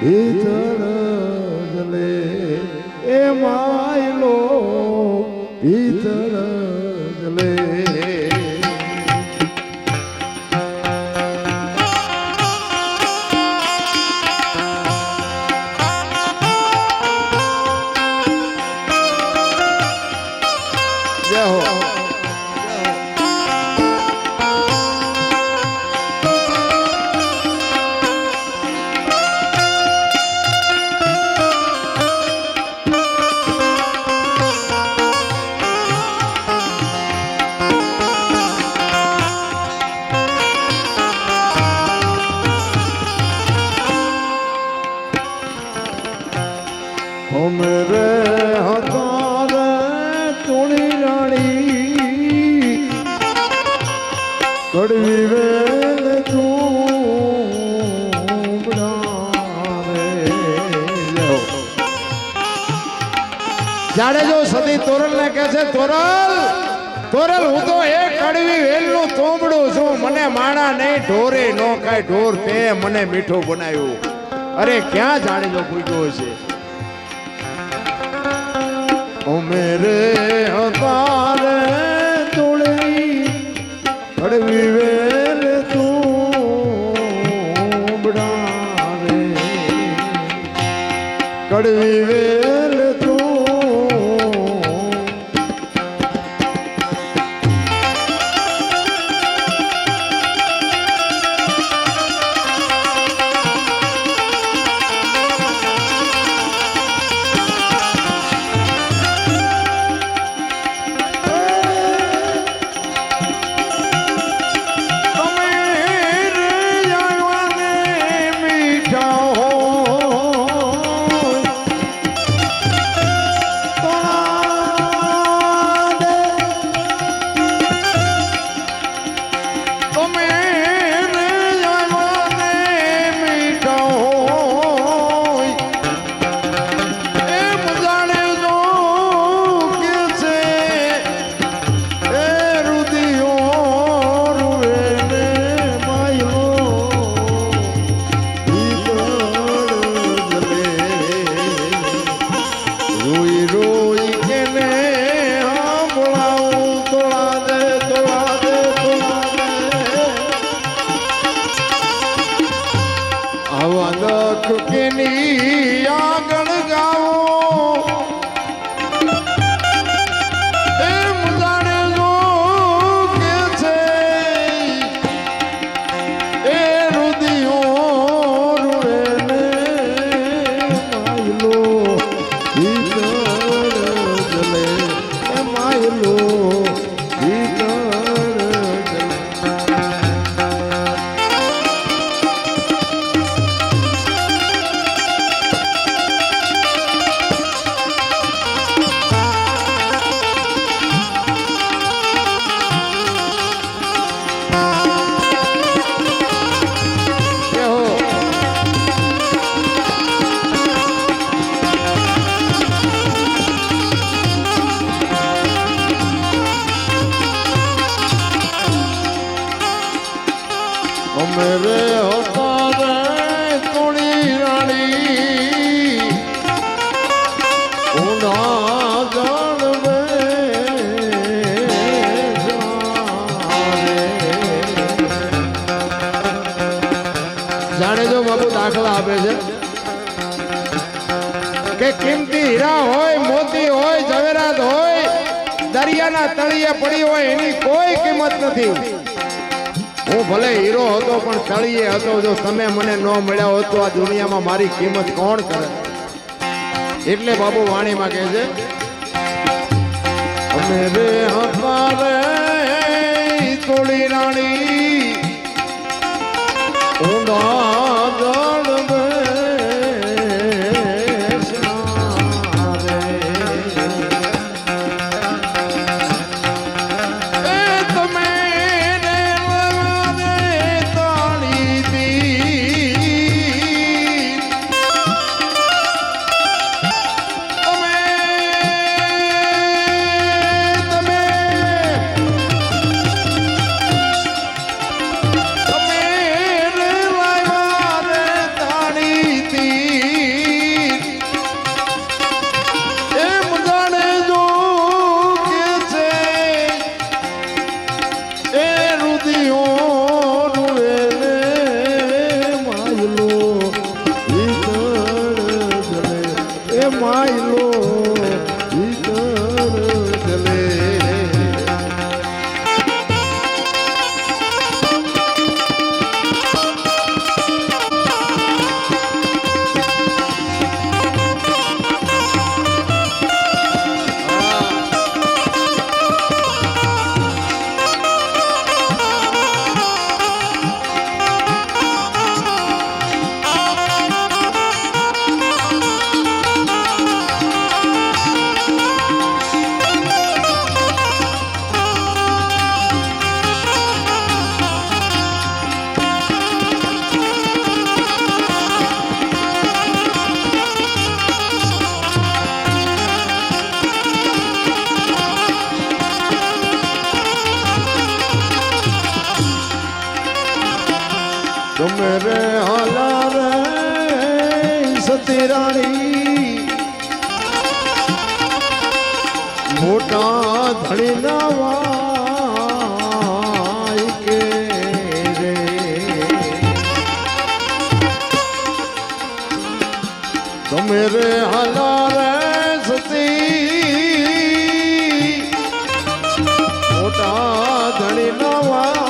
Speaker 1: ભીતર જલે એ માયલો ભીતર જલે मेरे हतारे तुणी रानी कड़वी वेल तू जाड़े जो सती तोरल ने कहे छे तोरल तोरल हूँ तो एक कड़वी वेल नु तोमड़ू छू मने माणा नहीं ढोरे नो काई ढोर ते मने मीठो बनायो अरे क्या जाड़े जो पूछो छे ओ मेरे हतारे तुड़ी कड़वी वेल तू बड़ावे कड़वी वेल तू मेरे हतारे तुणी रानी उना जानवे जाने जो बाबू दाखला आपे छे के किमती हीरा होय मोती होय जवेरात होय दरियाना तळिये पड़ी होय एनी कोई किंमत नहीं હું ભલે હીરો હતો પણ તળિયે હતો જો તમે મને ન મળ્યા હોત તો આ દુનિયામાં મારી કિંમત કોણ કરે એટલે બાબુ વાણીમાં કહે છે અમે રે હતારે તોડી રાણી ઊંડા જળ રુદિયોનું એને માયલો ઈતર જલે એ માયલો ઈતર જલે મેરે હાલા રે સતી રાણી મોટા ધણી ના વાય કે રે તમે રે હાલા રે સતી મોટા ધણી ના વાય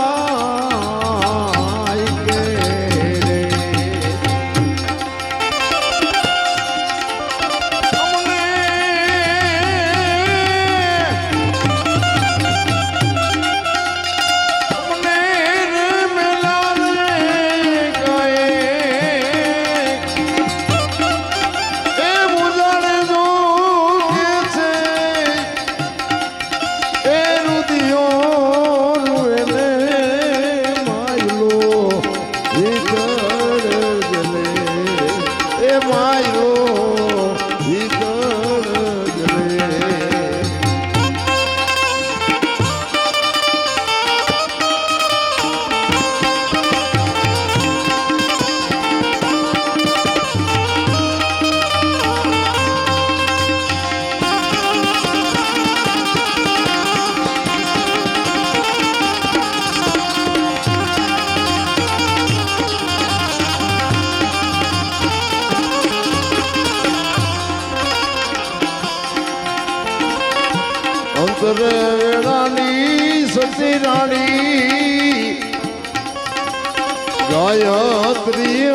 Speaker 1: રાણી સતી રાણી ગાયત્રી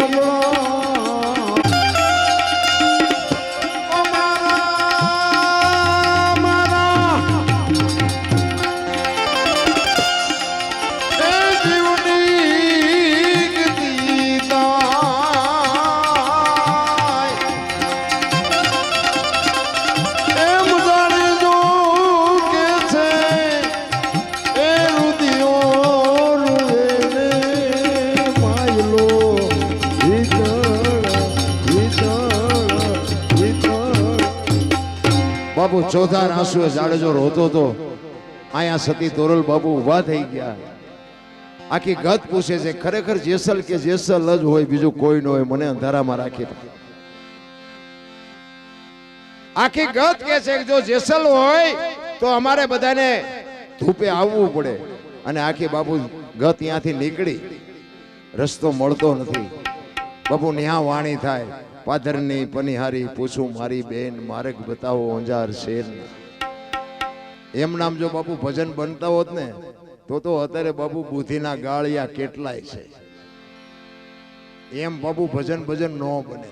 Speaker 1: બાપુ ચોથા આંસુએ જાડેજો રોતો તો અહીંયા સતી તોરલ બાપુ ઉભા થઈ ગયા આખી ગત પૂછે છે ખરેખર જેસલ કે જેસલ જ હોય બીજું કોઈ ન હોય મને અંધારામાં રાખી આખી ગત કે છે જો જેસલ હોય તો અમારે બધાને ધૂપે આવવું પડે અને આખી બાપુ ગત ત્યાંથી નીકળી રસ્તો મળતો નથી બાપુ ન્યા વાણી થાય પાધરની પનિહારી પૂછું મારી બેન માર્ગ બતાવો અંજાર શેર એમ નામ જો બાપુ ભજન બનતા હોત ને તો અત્યારે બાપુ બુદ્ધિના ગાળિયા કેટલાય છે એમ બાપુ ભજન ન બને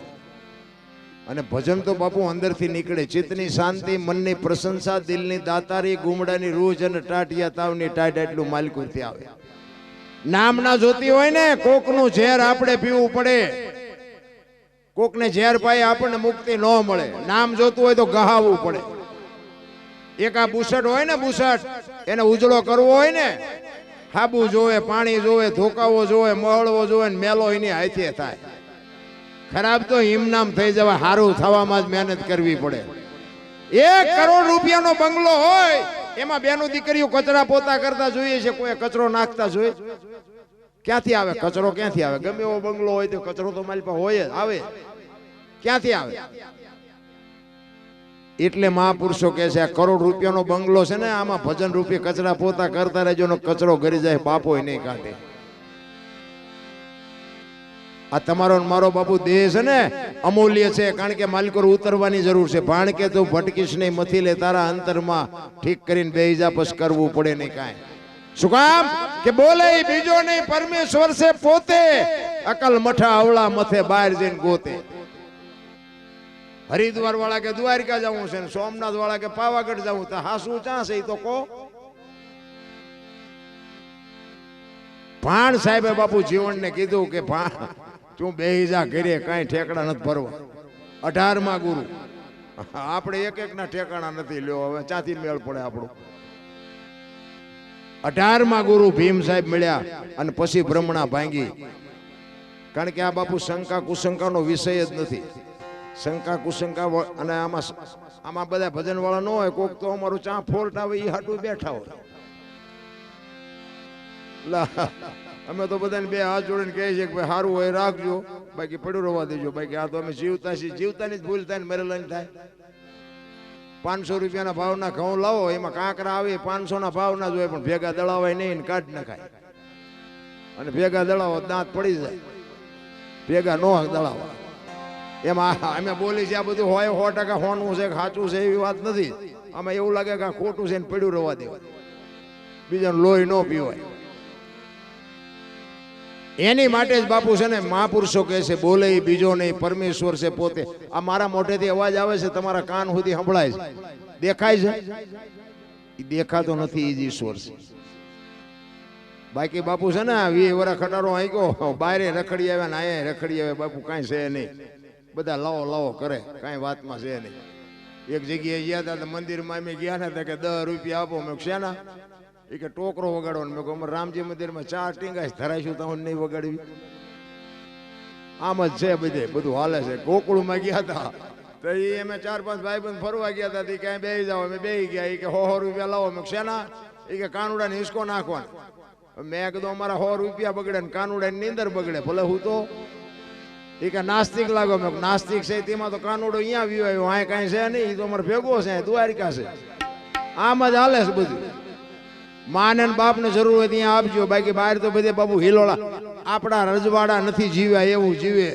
Speaker 1: અને ભજન તો બાપુ અંદરથી નીકળે ચિત્તની શાંતિ મનની પ્રશંસા દિલની દાતારી ગુમડાની રૂજ અને ટાટિયા તાવની ટાટ એટલું માલકુરથી આવે નામ ના જોતી હોય ને કોકનું ઝેર આપણે પીવું પડે કોકને ઝેર પાય આપણને મુક્તિ ન મળે નામ જોતું હોય તો ગહાવવું પડે એક આ બુસટ હોય ને બુસટ એને ઉજળો કરવો હોય ને હાબુ જોવે પાણી જોવે ધોકાવો જોવે મળવો જોવે ને મેલો એની હાથે થાય ખરાબ તો હિમનામ થઈ જવા સારું થવામાં જ મહેનત કરવી પડે 1 કરોડ રૂપિયાનો બંગલો હોય એમાં બેનો દીકરીઓ કચરા પોતા કરતા જોઈએ છે કોઈ કચરો નાખતા જોઈએ ક્યાંથી આવે કચરો ક્યાંથી આવે ગમે એવો બંગલો હોય તો કચરો તો મારી પાસે હોય જ આવે ક્યાંથી આવે એટલે મહાપુરુષો કહે છે આ કરોડ રૂપિયાનો બંગલો છે ને આમાં ભજન રૂપી કચરા પોતા કરતા રહેજો નો કચરો ઘરી જાય બાપો નહીં કાઢે. આ તમારો મારો બાપુ દેહ છે ને અમૂલ્ય છે, કારણ કે માલિકો ઉતરવાની જરૂર છે. ભાણ કે તું ભટકીશ નહીં, મથી લે તારા અંતરમાં, ઠીક કરીને બેહી જા, પછી કરવું પડે નહીં કાંઈ. શું કામ કે બોલે બીજો નહીં પરમેશ્વર છે પોતે, અકલ મઠા અવળા મથે બહાર જઈને ગોતે. હરિદ્વાર વાળા કે દ્વારકા જવું છે, સોમનાથ વાળા કે પાવાગઢ જવું, તો હાસું ચા છે એ તો કહો. ભાણ સાહેબે બાપુ જીવનને કીધું કે ભાણ તું બેહી જા ઘરે, કાંઈ ઠેકડા નથી ભરવા. 18મા ગુરુ. આપણે એક ના ઠેકાણા નથી લ્યો, હવે ચાથી મેળ પડે આપણો. 18મા ગુરુ ભીમ સાહેબ મળ્યા અને પછી બ્રહ્મણા ભાંગી. કારણ કે આ બાપુ શંકા કુશંકાનો વિષય જ નથી. શંકા કુશંકા અને આમાં બધા ભજન વાળા ન હોય, કોક તો અમારું ચા ફોલ્ટ આવે એ હાટું બેઠા હોય. અમે તો બધાને બે હાથ જોડીને કહીએ છીએ કે ભાઈ સારું હોય રાખજો, બાકી પડ્યું રહેવા દેજો. બાકી આ તો અમે જીવતા છીએ, જીવતાની જ ભૂલ થાય ને મરેલાની થાય. 500 રૂપિયાના ભાવના ઘઉં લાવો, એમાં કાંકરા આવે 500ના ભાવના જ હોય, પણ ભેગા દળાવાય નહીં ને કાઢ નખાય. અને ભેગા દળાવો દાંત પડી જાય, ભેગા નો દળાવા. એમાં અમે બોલી છે આ બધું હોય 100% હોનું છે, સાચું છે એવી વાત નથી. આમાં એવું લાગે કે ખોટું છે ને પડ્યું રહેવા દેવા, બીજાનું લોહી ન પીવાય. એની માટે જ બાપુ છે ને મહાપુરુષો કહે છે બોલે બીજો નહીં પરમેશ્વર છે પોતે. આ મારા મોઢેથી અવાજ આવે છે, તમારા કાન સુધી સંભળાય છે, દેખાય છે? એ દેખાતો નથી, એ જ ઈશ્વર છે. બાકી બાપુ છે ને 20 વર્ષ ખટારો અહીં ગયો, બારે રખડી આવ્યા ને અહીંયા રખડી આવ્યા, બાપુ કાંઈ છે નહીં. બધા લાવો લાવો કરે, કાંઈ વાતમાં છે નહીં. એક જગ્યાએ ગયા હતા, મંદિરમાં અમે ગયા ને કે 10 રૂપિયા આપો. મેં શેના? એ કે ટોકરો વગાડવાનો. મેં કહું રામજી મંદિરમાં 4 ટીંગાઈ ધરાઈશું તો નહીં વગાડવી. આમ જ છે બધે, બધું હાલે છે. ગોકુળમાં ગયા હતા તો એ અમે 4-5 ભાઈબંધ ફરવા ગયા હતા, તે ક્યાંય બેસી જાઓ, અમે બેસી ગયા. એ કે 100 રૂપિયા લાવો. મેં શેના? એ કે કાનુડાને હિસકો નાખવાનો. મેં કીધું અમારા 100 રૂપિયા બગડે ને કાનુડાની નીંદર બગડે, ભલે હું તો. એ કે નાસ્તિક લાગો. મેં નાસ્તિક છે તેમાં તો કાનુડો અહીંયા વ્યુ આવ્યો, આ કાંઈ છે નહીં, એ તો અમારે ભેગો છે, દ્વારિકા છે. આમ જ હાલે છે બધું. માને બાપ ને જરૂર હોય ત્યાં આપજો, બાકી બહાર તો બધે બાપુ હિલોળા. આપણા રજવાડા નથી જીવ્યા એવું જીવે.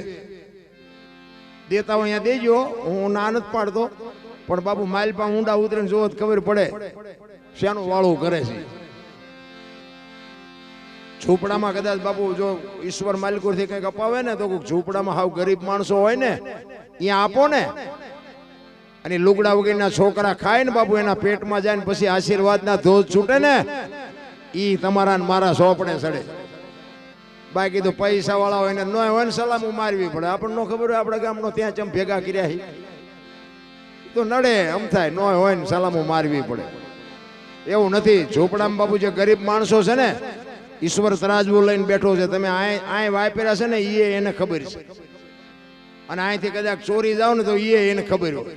Speaker 1: દેતા હોય અહીંયા દેજો, હું ના નથી પાડતો, પણ બાપુ માલપા ઊંડા ઉતરીને જોવો ખબર પડે શાનું વાળું કરે છે. ઝૂંપડામાં કદાચ બાપુ જો ઈશ્વર માલિકોથી કંઈક અપાવે ને તો ઝૂંપડામાં હાવ ગરીબ માણસો હોય ને ત્યાં આપો ને, અને લુગડા વગેરેના છોકરા ખાય ને બાપુ એના પેટમાં જાય ને પછી આશીર્વાદના ધોધ છૂટે ને, ઈ તમારા ને મારા સોપડે ચડે. બાકી તો પૈસા વાળા હોય ને ન હોય ને સલામું મારવી પડે. આપણને ન ખબર હોય આપણા ગામનો ત્યાં ચમ ભેગા કર્યા તો નડે એમ થાય, ન હોય ને સલામું મારવી પડે. એવું નથી. ઝૂંપડામાં બાપુ જે ગરીબ માણસો છે ને, ઈશ્વર તરાજવું લઈને બેઠો છે. તમે આય વાપર્યા છે ને એ એને ખબર છે, અને અહીંથી કદાચ ચોરી જાવ ને તો એ એને ખબર હોય.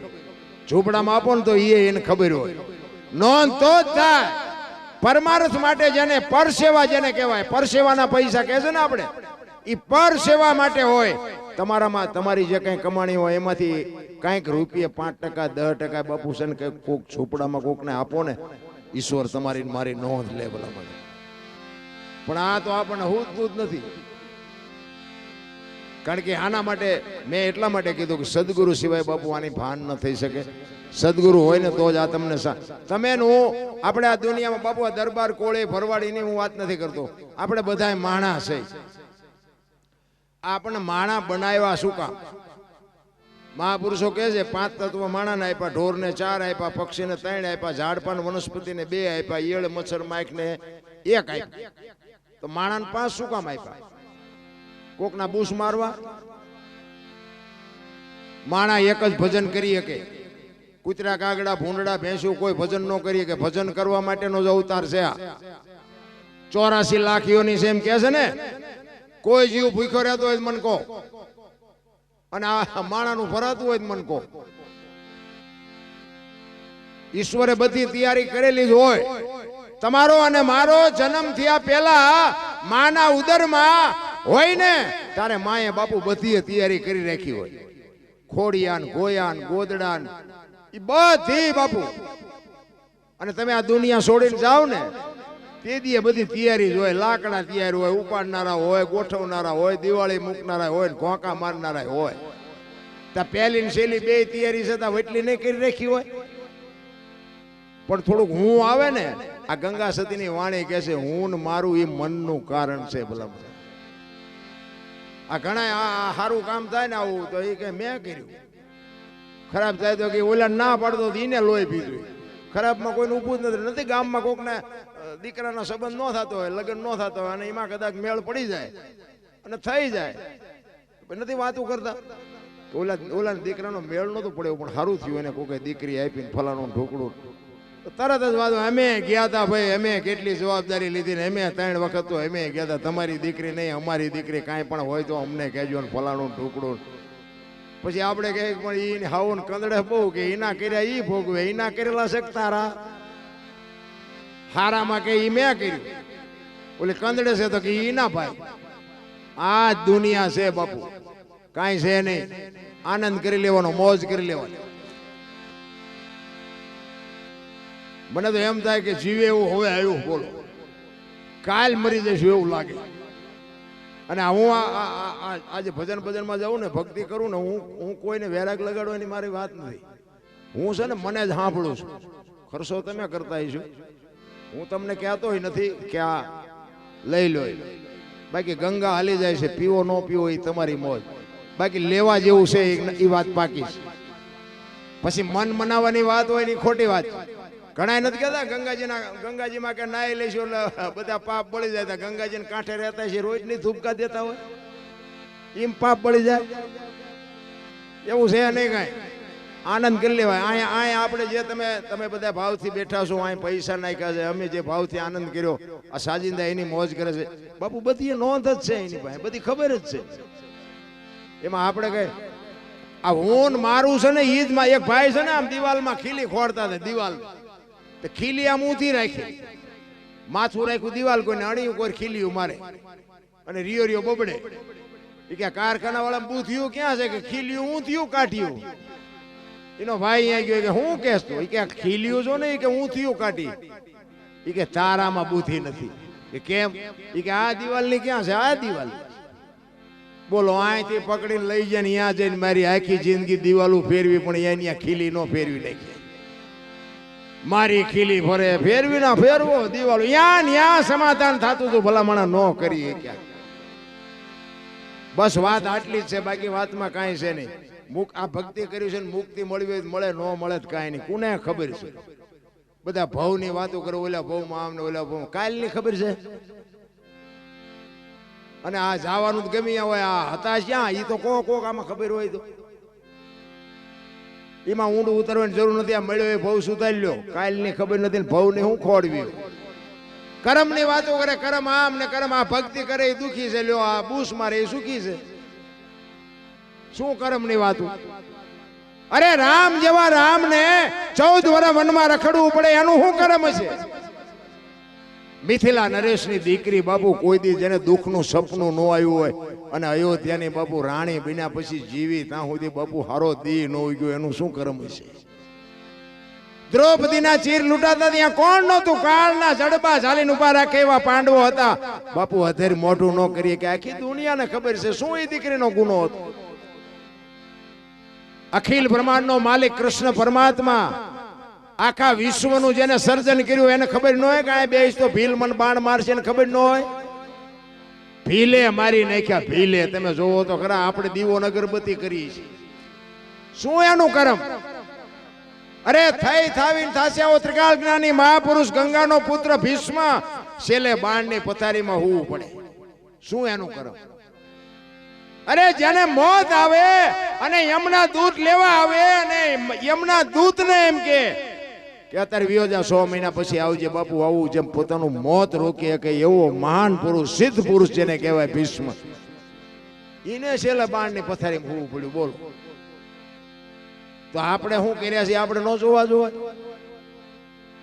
Speaker 1: ઝૂંપડામાં આપો ને તો એને ખબર હોય. નોંધ તો જ થાય. પરમાર્થ માટે જેને પરસેવા જેને કહેવાય, પરસેવાના પૈસા કહે છે ને આપણે, એ પરસેવા માટે હોય. તમારામાં તમારી જે કંઈ કમાણી હોય એમાંથી કંઈક રૂપિયા 5% 10% બાપુ છે ને કંઈક કોક ઝૂંપડામાં કોકને આપો ને, ઈશ્વર તમારી મારી નોંધ લે ભલા માટે. પણ આ તો આપણને હોતું જ નથી. કારણ કે આના માટે મેં એટલા માટે કીધું કે સદગુરુ સિવાય બાપુ આની ભાન ન થઈ શકે. સદગુરુ હોય ને તો જ આ તમને તમે હું આપણે આ દુનિયામાં બાપુ આ દરબાર કોળે ભરવાડીની હું વાત નથી કરતો. આપણે બધા માણા છે. આપણને માણા બનાવ્યા શું કામ? મહાપુરુષો કહે છે 5 તત્વ માણાને આપ્યા, ઢોરને 4 આપ્યા, પક્ષીને 3 આપ્યા, ઝાડપાન વનસ્પતિને 2 આપ્યા, ઈયળ મચ્છર માખને 1 આપ્યા. તો માણાને 5 શું કામ આપ્યા? કોકના બૂસ મારવા? માણા એક જ ભજન કરી શકે. કૂતરા કાગડા ભૂંડડા ભેંસું કોઈ ભજન ન કરી શકે. ભજન કરવા માટેનો જ અવતાર છે આ. 84 લાખ યોની છે એમ કે છે ને. કોઈ જીવ ભૂખ્યો રહેતો હોય મન કહો, અને આ માણાનું ભરાતું હોય મન કહો. ઈશ્વરે બધી તૈયારી કરેલી જ હોય. તમારો અને મારો જન્મ થયા પહેલા માના ઉદરમાં હોય ને તારે માએ બાપુ બધી તૈયારી કરી રાખી હોય. ખોડિયાન ગોયાન ગોદડાન એ બધી બાપુ. અને તમે આ દુનિયા છોડીને જાઓ ને તે દી બધી તૈયારી જ હોય, લાકડા તૈયાર હોય, ઉપાડનારા હોય, ગોઠવનારા હોય, દિવાળી મૂકનારા હોય, ઘોંકા મારનારા હોય. ત્યાં પહેલી ને છેલ્લી બે તૈયારી છતાં વટલી નહીં કરી રાખી હોય. પણ થોડુંક હું આવે ને, આ ગંગા સતીની વાણી કહે છે હું ને મારું એ મનનું કારણ છે. ભલા આ ઘણા આ સારું કામ થાય ને આવું તો એ કે મેં કર્યું, ખરાબ થાય તો કે ઓલા ના પાડતો એને લોહી પીધું. ખરાબમાં કોઈને ઊભું જ નથી. ગામમાં કોકના દીકરાનો સંબંધ ન થતો હોય, લગ્ન ન થતો હોય અને એમાં કદાચ મેળ પડી જાય અને થઈ જાય, નથી વાતું કરતા. ઓલા દીકરાનો મેળ નતો પડ્યો પણ સારું થયું એને કોઈ દીકરી આપીને ફલાણું ઢોકળું. તરત જ વાતો અમે ગયા હતા ભાઈ, અમે કેટલી જવાબદારી લીધી ને અમે 3 વખત તો અમે ગયા હતા. તમારી દીકરી નહીં, અમારી દીકરી કાંઈ પણ હોય તો અમને કહેજો ને ફલાણું ઢોકળું. પછી આપણે કહીએ પણ એ હાવું કંદડે બહુ કે એના કર્યા એ ભોગવે, એના કરેલા છે તારા હારામાં કે એ મેં કર્યું, ઓલી કંદડે છે તો કે એના ભાઈ. આ દુનિયા છે બાપુ, કાંઈ છે નહીં. આનંદ કરી લેવાનો, મોજ કરી લેવાનો. મને તો એમ થાય કે જીવે એવું હવે આવ્યું, બોલો કાલ મરી જઈશું એવું લાગે. અને હું આજે ભજનમાં જાઉં ને, ભક્તિ કરું ને, હું કોઈને વેરાગ લગાડો એની મારી વાત નથી. હું છે ને મને જ સાંભળું છું. ખર્ચો તમે કરતા છો, હું તમને કહેતો નથી કે આ લઈ લો. બાકી ગંગા હાલી જાય છે, પીવો ન પીવો એ તમારી મોજ. બાકી લેવા જેવું છે એ વાત પાકી છે. પછી મન મનાવવાની વાત હોય ને ખોટી વાત. ઘણા નથી કહેતા ગંગાજીમાં કે નાઈ લઈશું એટલે બધા પાપ બળી જાય. ગંગાજીને કાંઠે રહેતા છે, રોજ ની ધૂપકા દેતા હોય, એમ પાપ બળી જાય. એવું છે નહીં કાંઈ. આનંદ કરી લેવાય. અહીંયા આપણે જે તમે બધા ભાવથી બેઠા છો, અહીં પૈસા નાખ્યા છે, અમે જે ભાવથી આનંદ કર્યો, આ સાજિંદા એની મોજ કરે છે બાપુ. બધી નોંધ જ છે એની પાસે, બધી ખબર જ છે. એમાં આપણે કઈ આ હું મારું છે ને ઈદ માં એક ભાઈ છે ને આમ દિવાલમાં ખીલી ખોડતા હતા. દિવાલ ખીલી આમ ઊંધી રાખી, માથું રાખ્યું દિવાલ, કોઈને અણિયું કોઈ ખીલીયું મારે અને રિયો બબડે. એ કે કારખાના વાળા બૂથિયું ક્યાં છે કે ખીલીયું ઊંધિયું કાઢ્યું. એનો ભાઈ અહીંયા ગયો કે હું કેસ તો કે ખીલીયું છો ને કે ઊંધિયું કાઢી. એ કે તારામાં બૂથી નથી. કે કેમ? એ કે આ દિવાલ ની ક્યાં છે? આ દિવાલ. બોલો અહીંથી પકડીને લઈ જાય ને ત્યાં જઈને મારી આખી જિંદગી દિવાલું ફેરવી, પણ અહીંયા ખીલી નો ફેરવી નાખી. મારી ખીલી ફરે, ફેરવી ના ફેરવો દિવાલો. યા સમાધાન થતું હતું, ભલામણા ન કરીએ ક્યાં. બસ વાત આટલી જ છે, બાકી વાતમાં કાંઈ છે નહીં. આ ભક્તિ કર્યું છે ને મુક્તિ મળવી મળે, ન મળે જ કાંઈ નહીં. કોને ખબર છે? બધા ભાવની વાતો કરે, ઓલા ભાવમાં આમ ને ઓલા ભાવ. કાલની ખબર છે. અને આ જવાનું ગમે હોય, આ હતા ક્યાં એ તો કોક આમાં ખબર હોય તો એમાં ઊંડું ઉતરવાની જરૂર નથી. આ મળ્યો એ ભાવ સુધારી લ્યો. કાલની ખબર નથી, ભાવને હું ખોડવી. કરમની વાતો કરે, કરમ આમ ને કરમ આ. ભક્તિ કરે એ દુખી છે, લ્યો આ બૂસ મારે એ સુખી છે. શું કરમની વાતો? અરે રામ જેવા રામ ને 14 વર્ષ વનમાં રખડવું પડે, એનું શું કરમ છે? મિથિલા નરેશની દીકરી બાપુ, કોઈ દી જેને દુઃખનું સપનું ન આવ્યું હોય અને અયોધ્યાની બાપુ રાણી બન્યા પછી જીવી ત્યાં સુધી બાપુ હારો દી ન ઉગ્યો, એનું શું કરમ છે? દ્રૌપદીના ચીર લૂંટાતા ત્યાં કોણ નહોતું? કાળના જડબા ઝાલીને ઉભા રાખે એવા પાંડવો હતા. બાપુ હથેર મોઢું ન કરીએ કે આખી દુનિયાને ખબર છે શું એ દીકરીનો ગુનો હતો. અખિલ બ્રહ્માંડનો માલિક કૃષ્ણ પરમાત્મા, આખા વિશ્વનું જેને સર્જન કર્યું એને ખબર ન હોય કે આ બેસ તો ભીલ મન બાણ મારશે ને ખબર ન હોય? ભીલે મારી નાખ્યા, ભીલે. તમે જોવો તો ખરા, આપણે દીવો અગરબત્તી કરી છે. શું એનું કરમ? અરે થઈ થાવીને થાશે આવો ત્રિકાળ જ્ઞાની મહાપુરુષ ગંગાનો પુત્ર ભીષ્મ છેલ્લે બાણની પથારીમાં હોવું પડે. શું એનું કરમ? અરે જેને મોત આવે અને યમના દૂત લેવા આવે અને યમના દૂતને એમ કે અત્યારે વિયોજા 100 મહિના પછી આવજે બાપુ, આવું જેમ પોતાનું મોત રોકી શકે એવો મહાન પુરુષ, સિદ્ધ પુરુષ જેને કહેવાય ભીષ્મ, એને છેલ્લે બાણની પથારીમાં હોવું પડ્યું. બોલો તો આપણે શું કર્યા છીએ? આપણે ન જોવા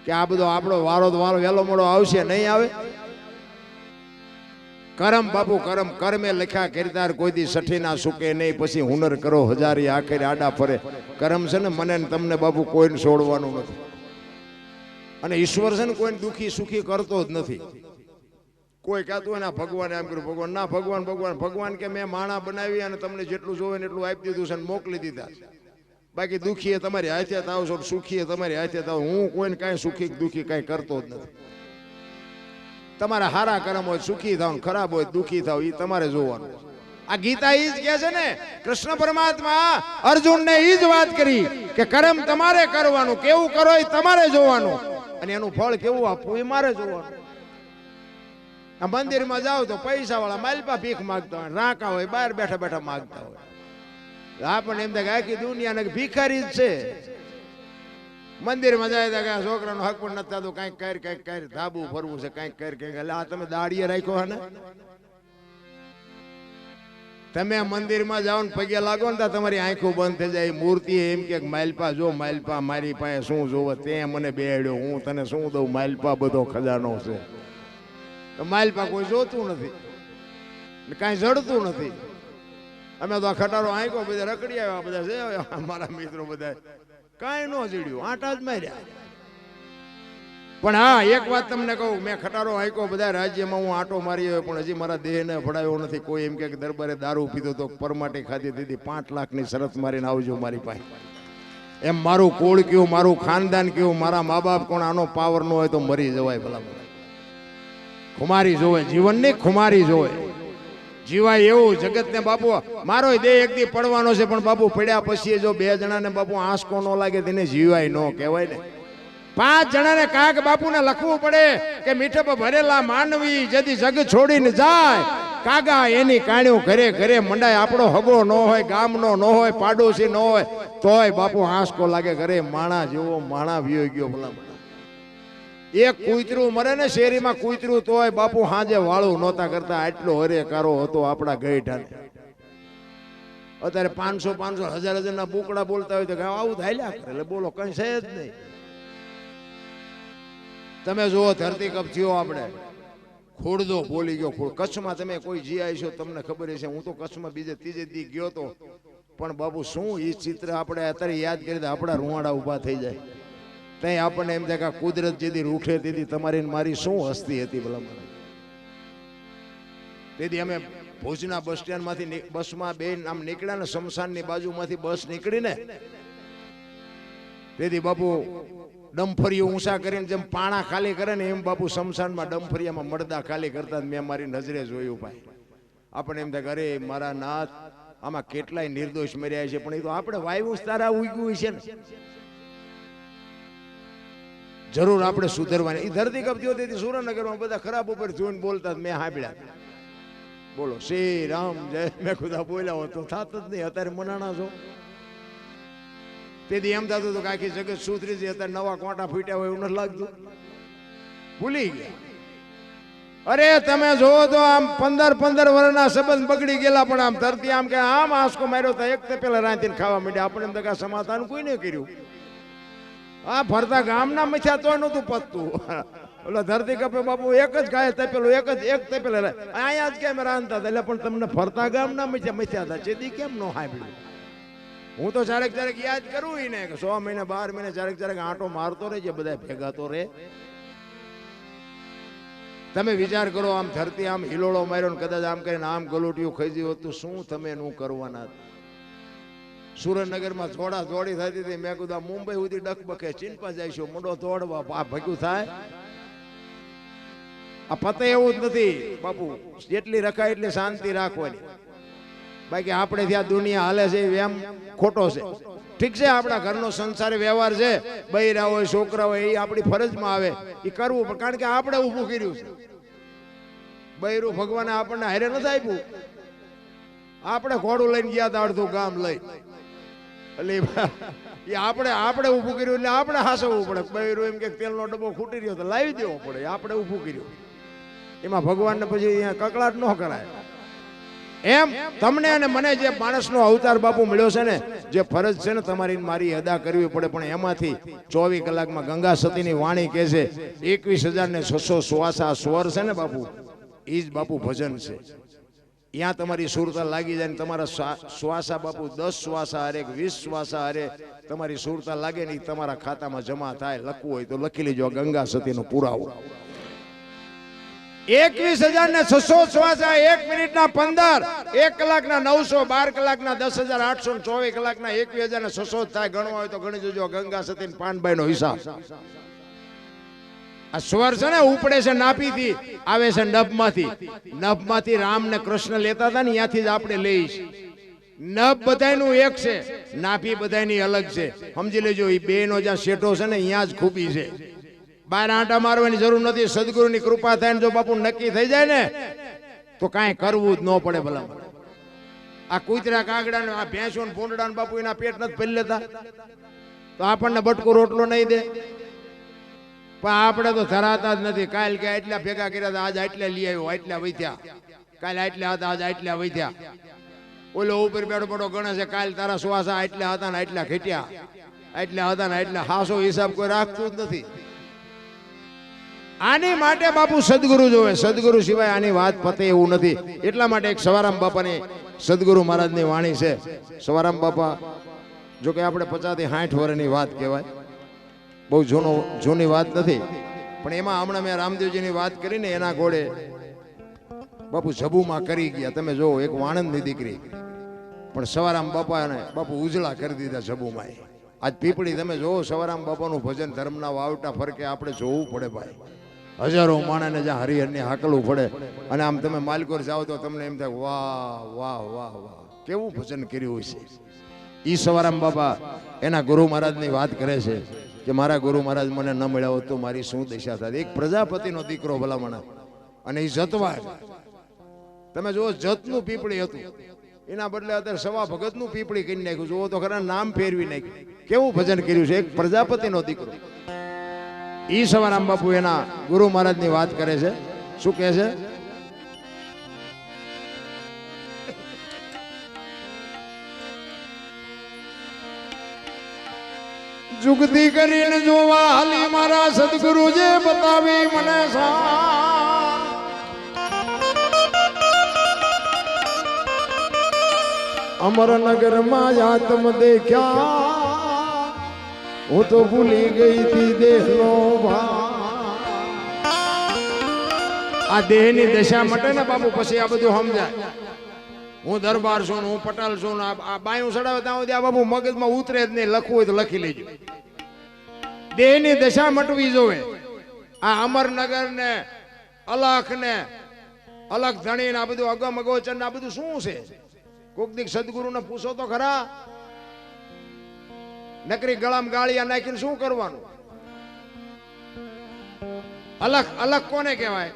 Speaker 1: કે આ બધો આપણો વારો વહેલો મોડો આવશે, નહીં આવે? કરમ બાપુ કરમ કર્મે લખ્યા કિરદાર કોઈ દી સઠી ના સુકે નહીં પછી હુનર કરો હજારી આખરે આડા ફરે કરમ છે ને મને તમને બાપુ કોઈને છોડવાનું નથી અને ઈશ્વર છે ને કોઈને દુખી સુખી કરતો જ નથી કોઈ કહેતું હોય ને ભગવાન એમ કર્યું ભગવાન ના ભગવાન ભગવાન ભગવાન કે મેં માણા બનાવી અને તમને જેટલું જોવે ને એટલું આપી દીધું છે ને મોકલી દીધા બાકી દુખી એ તમારી હાથે થાવ છો સુખી એ તમારી હાથે થાવ હું કોઈને કાંઈ સુખી દુખી કાંઈ કરતો જ નથી તમારા હારા કર્મ હોય સુખી થાવ ને ખરાબ હોય દુખી થાવ એ તમારે જોવાનું આ ગીતા ઈ જ કહે છે ને કૃષ્ણ પરમાત્મા અર્જુનને ઈ જ વાત કરી કે કર્મ તમારે કરવાનું કેવું કરો એ તમારે જોવાનું અને એનું ફળ કેવું આપવું એ મારે જોવાનું આ મંદિરમાં જાવ તો પૈસા વાળા માલપા ભીખ માંગતા હોય રાંકા હોય બહાર બેઠા બેઠા માંગતા હોય આપણને એમ થાય આખી દુનિયાને ભિખારી જ છે મંદિરમાં જાય તો છોકરાનો હક પણ નથી થતો કંઈક કર ધાબુ ફરવું છે કંઈક કર એટલે આ તમે દાડીએ રાખ્યો ને તમે મંદિરમાં જાઓ ને પગે લાગો ને તો તમારી આંખો બંધ થઈ જાય મૂર્તિ એમ કે માલપા જો માલપા મારી પાસે શું જોવે તે મને બેડ્યો હું તને શું દઉં માલપા બધો ખજાનો છે માલપા કોઈ જોતું નથી કાંઈ જડતું નથી અમે તો આ ખટારો આંખો બધા રખડી આવ્યા બધા છે મારા મિત્રો બધા કાંઈ ન જડ્યું આટા જ માર્યા પણ હા એક વાત તમને કહું મેં ખટારો આંકો બધા રાજ્યમાં હું આટો મારી આવ્યો પણ હજી મારા દેહને ભડાયો નથી કોઈ એમ કે દરબારે દારૂ પીધો તો પરમાટી ખાધી દીધી 5 લાખની શરત મારીને આવજો મારી પાસે એમ મારું કુળ કયું મારું ખાનદાન કયું મારા મા બાપ કોણ આનો પાવર ન હોય તો મરી જવાય ભલા ખુમારી જોવે જીવનની ખુમારી જોવે જીવાય એવું જગતને બાપુ મારો દેહ એક દી પડવાનો છે પણ બાપુ પડ્યા પછી જો 2 જણાને બાપુ આંસકો ન લાગે તેને જીવાય ન કહેવાય ને 5 જણાને કાક બાપુને લખવું પડે કે મીઠપ ભરેલા માનવી જદી જગ છોડીને જાય કાગા એની કાણ્યું ઘરે ઘરે મંડાય આપણો હગો ન હોય ગામનો ન હોય પાડોશી ન હોય તોય બાપુ આંસકો લાગે ઘરે માણા જેવો માણા વિયો ગયો ભલા એક કૂતરું મરે ને શેરીમાં કૂતરું તોય બાપુ હાજે વાળું નહોતા કરતા આટલો હરેકારો હતો આપણા ગઈઢાને અત્યારે 500 1000 ના બુકડા બોલતા હોય તો આવું થાય એટલે બોલો કઈ છે જ નહીં તમે જુઓ ધરતી કપ થયો આપણે ખોડદો બોલી ગયો કચ્છમાં તમે કોઈ જીઆઈ છો તમને ખબર છે હું તો કચ્છમાં બીજે ત્રીજે દી ગયો તો પણ બાપુ શું એ ચિત્ર આપણે અત્યારે યાદ કરી આપણા રૂવાડા ઊભા થઈ જાય ત્યાં આપણને એમ થાય કે કુદરત જેથી રૂઠે તેથી તમારી મારી શું હસ્તી હતી ભલા મને તેથી અમે ભુજના બસ સ્ટેન્ડ માંથી બસમાં બેન આમ નીકળ્યા ને શમશાનની બાજુમાંથી બસ નીકળીને તેથી બાપુ ડમફરીઓ ઊંચા કરીને જેમ પાણા ખાલી કરે ને એમ બાપુ શમશાનમાં ડમફરિયામાં મળદા ખાલી કરતા મેં મારી નજરે જોયું ભાઈ આપણે એમ થાય અરે મારા નાથ આમાં કેટલાય નિર્દોષ મર્યા છે પણ એ તો આપણે વાયુ તારા ઉગ્યું છે ને જરૂર આપણે સુધરવાની એ ધરતી કબજો તેથી સુરેન્દ્રનગરમાં બધા ખરાબ ઉપર જોઈને બોલતા મેં સાંભળ્યા બોલો શ્રી રામ જય મેં ખુદા બોલ્યા હોય તો થાત જ નહીં અત્યારે મનાણા છો તેથી એમ થતું હતું કે આખી જગત સુધરી છે અત્યારે નવા કોટા ફૂટ્યા હોય એવું નથી લાગતું ભૂલી ગયા અરે તમે જોવો તો આમ 15 વર્ષના સંબંધ બગડી ગયેલા પણ આમ ધરતી આમ કે આમ આંસકો માર્યો તો એક તે પેલા રાંધીને ખાવા માંડ્યા આપણે એમ તો સમાધાન કોઈ નહીં કર્યું આ ફરતા ગામના મથ્યા તો નતું પતતું ઓલા ધરતી કપે બાપુ એક જ ગાય તપેલું એક તપેલા અહીંયા જ કેમ રાંધતા હતા એટલે પણ તમને ફરતા ગામના મથ્યા હતા ચેદી કેમ ન સાંભળ્યું હું તો ચારેક યાદ કરું ને કે 6 મહિને 12 મહિને ચારેક આંટો મારતો રહેજે બધા ભેગા તો રે તમે વિચાર કરો આમ ધરતી આમ હિલોળો માર્યો ને કદાચ આમ કરીને આમ ગલોટિયું ખાઈ ગયું હતું શું તમે નું કરવાના સુરેન્દ્રનગરમાં થોડા દોડી થતી હતી મેં કીધું મુંબઈ સુધી ડકબકે ચીનપા જઈશું મોડો દોડવા આ ભેગું થાય આ પતે એવું જ નથી બાપુ જેટલી રખાય એટલી શાંતિ રાખવાની બાકી આપણે ત્યાં દુનિયા હાલે છે એમ ખોટો છે ઠીક છે આપણા ઘરનો સંસારી વ્યવહાર છે બૈરા હોય છોકરા હોય એ આપણી ફરજમાં આવે એ કરવું પણ કારણ કે આપણે ઊભું કર્યું છે બૈરું ભગવાને આપણને હારે નથી આપ્યું આપણે ઘોડું લઈને ગયા હતા અડધું ગામ લઈ એટલે એ આપણે ઊભું કર્યું એટલે આપણે હાસવવું પડે બૈરું એમ કે તેલનો ડબ્બો ખૂટી રહ્યો તો લાવી દેવો પડે આપણે ઊભું કર્યું એમાં ભગવાનને પછી અહીંયા કકળાટ ન કરાય એમ તમને અને મને જે માણસનો અવતાર બાપુ મળ્યો છે ને જે ફરજ છે ને તમારી મારી અદા કરવી પડે પણ એમાંથી 24 કલાકમાં ગંગા સતીની વાણી કહે છે 21,600 શ્વાસ આ સ્વર છે ને બાપુ એ જ બાપુ ભજન છે. ત્યાં તમારી સુરતા લાગી જાય ને તમારા શ્વાસા બાપુ 10 શ્વાસા હારે 20 શ્વાસા હારે તમારી સુરતા લાગે ને તમારા ખાતામાં જમા થાય. લખવું હોય તો લખી લેજો ગંગા સતીનો પુરાવો. 21,600 શ્વાસા, 1 મિનિટના 15, 1 કલાકના 900, 12 કલાકના 10,800, 24 કલાકના 21,600 થાય. ગણવા હોય તો ગણી જોજો ગંગા સતી પાનભાઈ નો હિસાબ. આ સ્વર છે ને ઉપડે છે નાભીથી, આવે છે નભમાંથી રામ ને કૃષ્ણ લેતા હતા ને ત્યાંથી જ આપણે લઈશ. નભ બધાયનું એક છે, નાભી બધાયની અલગ છે. સમજી લેજો એ બે નો જ્યાં શેઠો છે ને ત્યાં જ ખૂબી છે. બહાર આંટા મારવાની જરૂર નથી. સદગુરુની કૃપા થાય ને જો બાપુ નક્કી થઈ જાય ને તો કાંઈ કરવું જ ન પડે. ભલા આ કૂતરા કાગડા ને આ ભેંસો ને ભૂંડડા બાપુ એના પેટ નથી ભરી લેતા તો આપણને બટકું રોટલો નહીં દે. પણ આપણે તો ધરાતા જ નથી. કાલ કે આટલા ભેગા કર્યા હતા, આજ આટલા લઈ આવ્યો, આટલા વૈથ્યા. કાલ આટલા હતા, આજ આટલા વૈથ્યા. ઓલો ઉપર બેડો બેડો ગણે છે, કાલ તારા શ્વાસા આટલા હતા ને આટલા ઘટ્યા, આટલા હતા ને આટલા. હાસો હિસાબ કોઈ રાખતું જ નથી. આની માટે બાપુ સદગુરુ જોવે. સદગુરુ સિવાય આની વાત પતે એવું નથી. એટલા માટે એક સવારામ બાપાની સદગુરુ મહારાજની વાણી છે. સવારામ બાપા જો કે આપણે 50 થી 60 વર્ષની વાત કહેવાય, બહુ જૂની વાત નથી. પણ એમાં હમણાં મેં રામદેવજીની વાત કરીને એના ઘોડે બાપુ જબુમાં કરી ગયા. તમે જો એક વાણંદની દીકરી પણ સવારામ બાપાને બાપુ ઉજળા કરી દીધા જબુમાં. આજ પીપળી તમે જોવો સવારામ બાપાનું ભજન ધર્મના વાવટા ફરકે આપણે જોવું પડે ભાઈ. હજારો માણસને જ્યાં હરિહરની હાકલવું પડે અને આમ તમે માલકોર જાઓ તો તમને એમ થાય વાહ વાહ વાહ વાહ કેવું ભજન કર્યું છે. ઈ સવારામ બાપા એના ગુરુ મહારાજની વાત કરે છે કે મારા ગુરુ મહારાજ મને ન મળ્યા હોત તો મારી શું દશા થાય. એક પ્રજાપતિનો દીકરો ભલામણા અને એ જતવા. તમે જુઓ જતનું પીપળી હતું એના બદલે અત્યારે સવા ભગતનું પીપળી કરી નાખ્યું. જુઓ તો ખરા નામ ફેરવી નાખ્યું. કેવું ભજન કર્યું છે. એક પ્રજાપતિનો દીકરો. ઈ સવારામ બાપુ એના ગુરુ મહારાજની વાત કરે છે. શું કહે છે? જુગતી કરીને જોવા હાલી મારા સદગુરુ જે બતાવી મને અમરનગર માં આત્મ દેખ્યા હું તો ભૂલી ગઈ થી દેહનો આ દેહની દશા મટે ને બાપુ પછી આ બધું સમજાય. હું દરબાર છું, હું પટાલ છું, આ બાયું ચડાવે ત્યાં સુધી આ બાપુ મગજમાં ઉતરે જ નહીં. લખવું હોય તો લખી લેજો. દેહની દશા મટવી જોવે. આ અમરનગર ને અલખ ને અલખ ધણી ને આ બધું અગમ અગોચર આ બધું શું છે? કોક દીક સદગુરુ ને પૂછો તો ખરા. નકરી ગળામાં ગાળિયા નાખીને શું કરવાનું? અલખ અલખ કોને કહેવાય?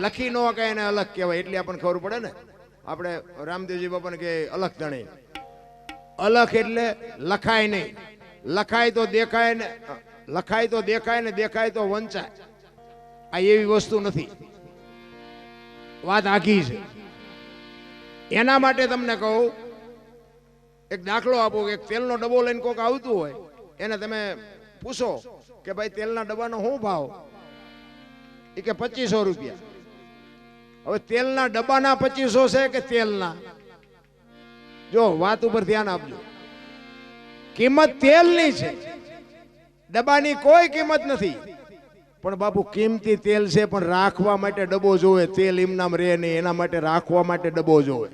Speaker 1: લખી નો કહે એને અલખ કહેવાય. એટલે આપણને ખબર પડે ને. આપણે રામદેવજી બાપાને કે અલખ ધણી. અલખ એટલે લખાય નહીં. લખાય તો દેખાય ને, લખાય તો દેખાય ને દેખાય તો વંચાય. આ એવી વસ્તુ નથી. વાત આખી છે. એના માટે તમને કહું એક દાખલો આપો કે તેલનો ડબ્બો લઈને કોક આવતું હોય એને તમે પૂછો કે ભાઈ તેલના ડબ્બાનો શું ભાવ? એ કે 2500 રૂપિયા. હવે તેલના ડબ્બાના 2500 છે કે તેલના? જો વાત ઉપર ધ્યાન આપજો. કિંમત તેલની છે, ડબ્બાની કોઈ કિંમત નથી. પણ બાપુ કિંમતી તેલ છે પણ રાખવા માટે ડબ્બો જોવે. તેલ એમનામ રહે નહીં, એના માટે રાખવા માટે ડબ્બો જોવે.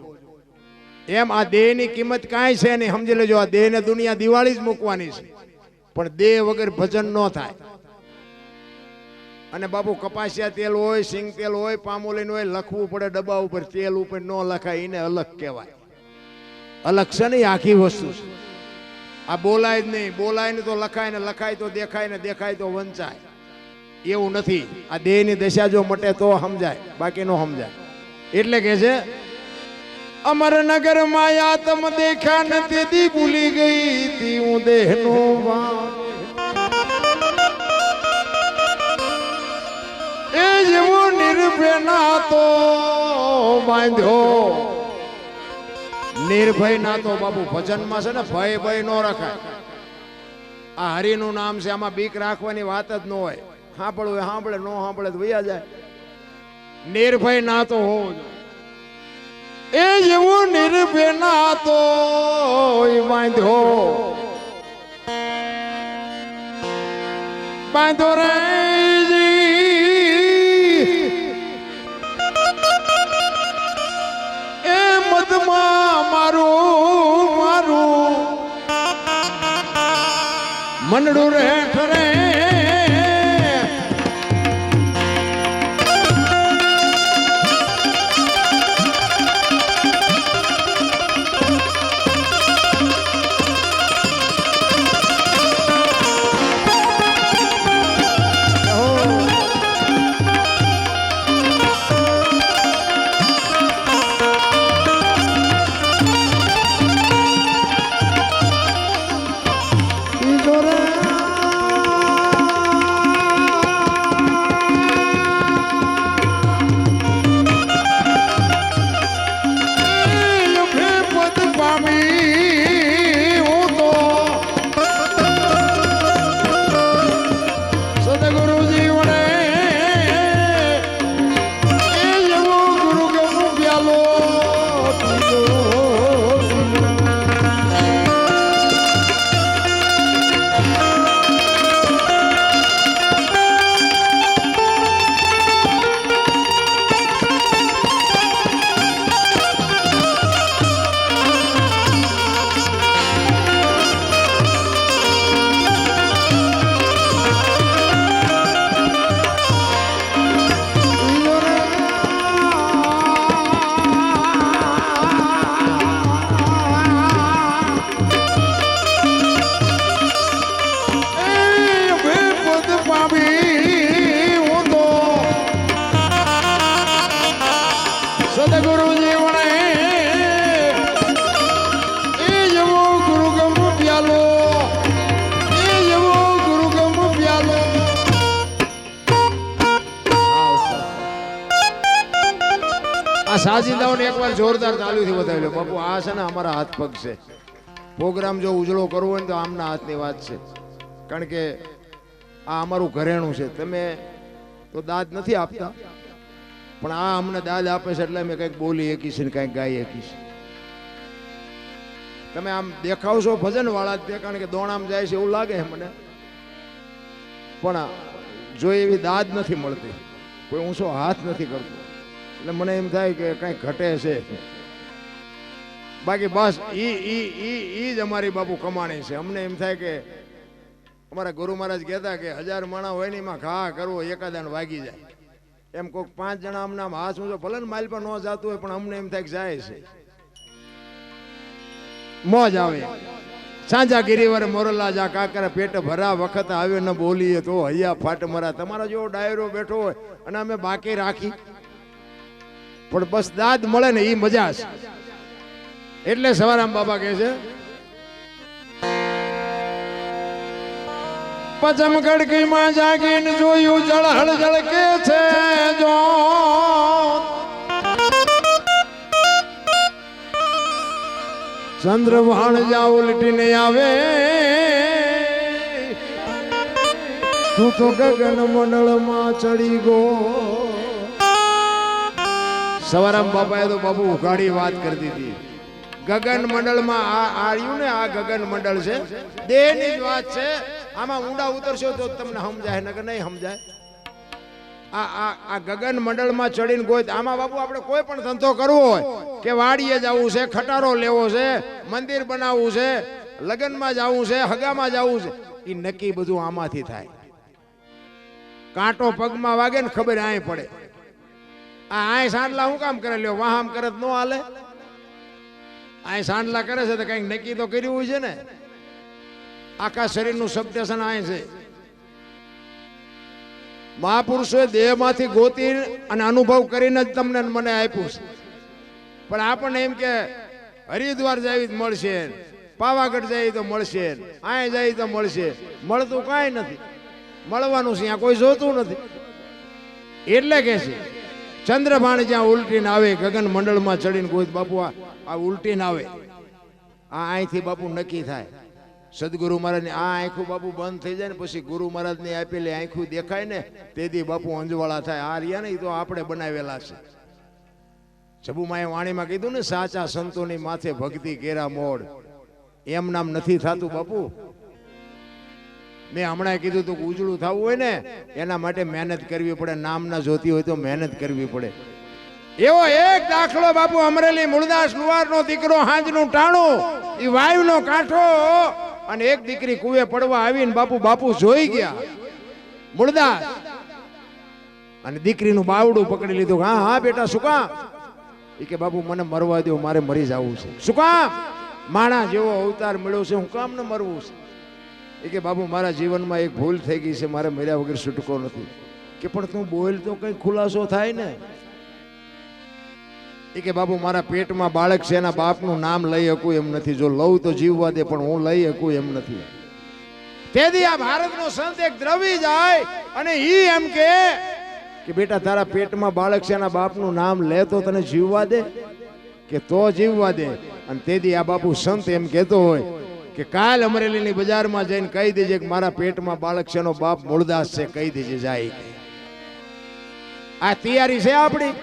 Speaker 1: એમ આ દેહની કિંમત કાંઈ છે નહીં. સમજી લેજો આ દેહને દુનિયા દિવાળી જ મૂકવાની છે પણ દેહ વગર ભજન ન થાય. અને બાપુ કપાસિયા તેલ હોય, સિંગ તેલ હોય, પામોલીન હોય, લખવું પડે ડબ્બા ઉપર. તેલ ઉપર ન લખાય એને અલગ કહેવાય. અલગ છે નહીં, આખી વસ્તુ છે. આ બોલાય જ નહીં. બોલાય ને તો લખાય ને લખાય તો દેખાય ને દેખાય તો વંચાય. એવું નથી. આ દેહની દશા જો મટે તો સમજાય, બાકી નો સમજાય. એટલે કે છે અમરનગર માં આત્મ દેખ્યા ને તેથી ભૂલી ગઈ તી હું દેહનો એ જેવો નિર્ભય ના તો બાંધ્યો. નિર્ભય ના તો બાપુ ભજનમાં છે ને ભય ભય નો રખાય. આ હરિનું નામ છે, આમાં બીક રાખવાની વાત જ ન હોય. સાંભળવું સાંભળે, નો સાંભળે તો વયા જાય. નિર્ભય ના તો હોવો જોઈએ એ જેવું નિર્ભય ના તો બાંધો રે એ મધમાં મારું મારું મનડું રે ઠરે સાજીદાઓને એકવાર જોરદાર તાલીથી બતાવી લો બાપુ આ છે ને અમારા હાથ પગ છે પ્રોગ્રામ જો ઉજળો કરવો હોય ને તો આમના હાથની વાત છે કારણ કે આ અમારું ઘરેણું છે તમે તો દાદ નથી આપતા પણ આ અમને દાદ આપે છે એટલે અમે કંઈક બોલી એકીશ ને કંઈક ગાઈ એકીશ તમે આમ દેખાવશો ભજન વાળા જ કારણ કે દોણામ જાય છે એવું લાગે મને પણ જો એવી દાદ નથી મળતી કોઈ ઊંચો હાથ નથી કરતો એટલે મને એમ થાય કે કઈ ઘટે છે બાકી બસ ઈ જ અમારી બાપુ કમાણી છે અમને એમ થાય કે અમારા ગુરુ મહારાજ કહેતા કે 1000 માણા હોય ને એમાં ઘા કરવો એકાદાન વાગી જાય એમ કોઈક 5 જણા અમને આમ હાથ ઊંચો ભલે માઇલ પર ન જતું હોય પણ અમને એમ થાય કે જાય છે મોજ આવે સાંજા ગિરિવર મોરલા જા કાકર પેટ ભરા વખત આવ્યો ન બોલીએ તો હૈયા ફાટ મરા તમારા જેવો ડાયરો બેઠો હોય અને અમે બાકી રાખી પણ બસ દાદ મળે ને એ મજા છે એટલે સવારામ બાબા કહે છે પચમ ગડકી માં જાગીને જોયું જળહળ જળકે છે જો ચંદ્રવાણ જાવ ઉલટીને આવે તું તો ગગન મંડળમાં ચડી ગો સવારામ બાપાએ તો બાપુ ઉઘાડી વાત કરી દીધી ગગન મંડળમાં આવ્યું ને આ ગગન મંડળ છે દેહની જ વાત છે આમાં ઊંડા ઉતરશો તો તમને સમજાય નકર નહીં સમજાય આ ગગન મંડળમાં ચડીને ગોય આમાં બાપુ આપણે કોઈ પણ ધંધો કરવો હોય કે વાડીએ જવું છે ખટારો લેવો છે મંદિર બનાવવું છે લગ્નમાં જવું છે હગામાં જવું છે એ નક્કી બધું આમાંથી થાય કાંટો પગમાં વાગે ને ખબર આય પડે આ સાંડલા હું કામ કરે લ્યો વાહામ કરે ન હાલે આ સાંડલા કરે છે તો કઈક નક્કી તો કર્યું છે ને આખા શરીરનું સબસ્ટેશન આ છે મહાપુરુષોએ દેહમાંથી ગોતી અને અનુભવ કરીને જ તમને મને આપ્યું છે પણ આપણને એમ કે હરિદ્વાર જાય તો મળશે પાવાગઢ જાય તો મળશે આય જાય તો મળશે મળતું કાંઈ નથી મળવાનું છે ત્યાં કોઈ જોતું નથી એટલે કે છે ચંદ્રભાણ જ્યાં ઉલટીને આવે ગગન મંડળમાં ચડીને કોઈ બાપુ આ ઉલટીને આવે આ અહીંથી બાપુ નક્કી થાય સદગુરુ મહારાજની આ આંખું બાપુ બંધ થઈ જાય ને પછી ગુરુ મહારાજની આપેલી આંખું દેખાય ને તેથી બાપુ અંજવાળા થાય. આ રહ્યા ને એ તો આપણે બનાવેલા છે. જબુમાએ વાણીમાં કીધું ને, સાચા સંતોની માથે ભક્તિ કેરા મોડ. એમ નામ નથી થતું બાપુ. મેં હમણાં કીધું તું ઉજળું થવું હોય ને એના માટે મહેનત કરવી પડે. નામના જોતી હોય તો મહેનત કરવી પડે. એવો એક દાખલો બાપુ અમરેલી મૂળદાસ લુવારનો દીકરો હાંજનું ટાણું, એ વાયુનો કાંઠો, અને એક દીકરી કુવે પડવા આવીને બાપુ જોઈ ગયા મૂળદાસ, અને દીકરીનું બાવડું પકડી લીધું. હા હા બેટા, શું કામ? એ કે બાપુ મને મરવા દો, મારે મરી જવું છે. શું કામ? માણા જેવો અવતાર મળ્યો છે, હું કામ ને મરવું છે? એ કે બાપુ મારા જીવનમાં એક ભૂલ થઈ ગઈ છે, મારે મર્યા વગર છૂટકો નથી. કે પણ તું બોલ તો કઈ ખુલાસો થાય ને. એ કે બાપુ મારા પેટમાં બાળક છે, એના બાપનું નામ લઈ શકું એમ નથી. જો લઉં તો જીવવા દે, પણ હું લઈ શકું એમ નથી. તેથી આ ભારતનો સંત એક દ્રવી જાય અને ઈ એમ કે બેટા તારા પેટમાં બાળક છે, એના બાપનું નામ લે તો તને જીવવા દે, કે તો જીવવા દે. અને તેથી આ બાપુ સંત એમ કહેતો હોય કે કાલ અમરેલીની બજારમાં જઈને કહી દેજે કે મારા પેટમાં બાળક છે, એનો બાપ મૂળદાસ છે, કહી દેજે જાય. આ તૈયારી છે આપણી.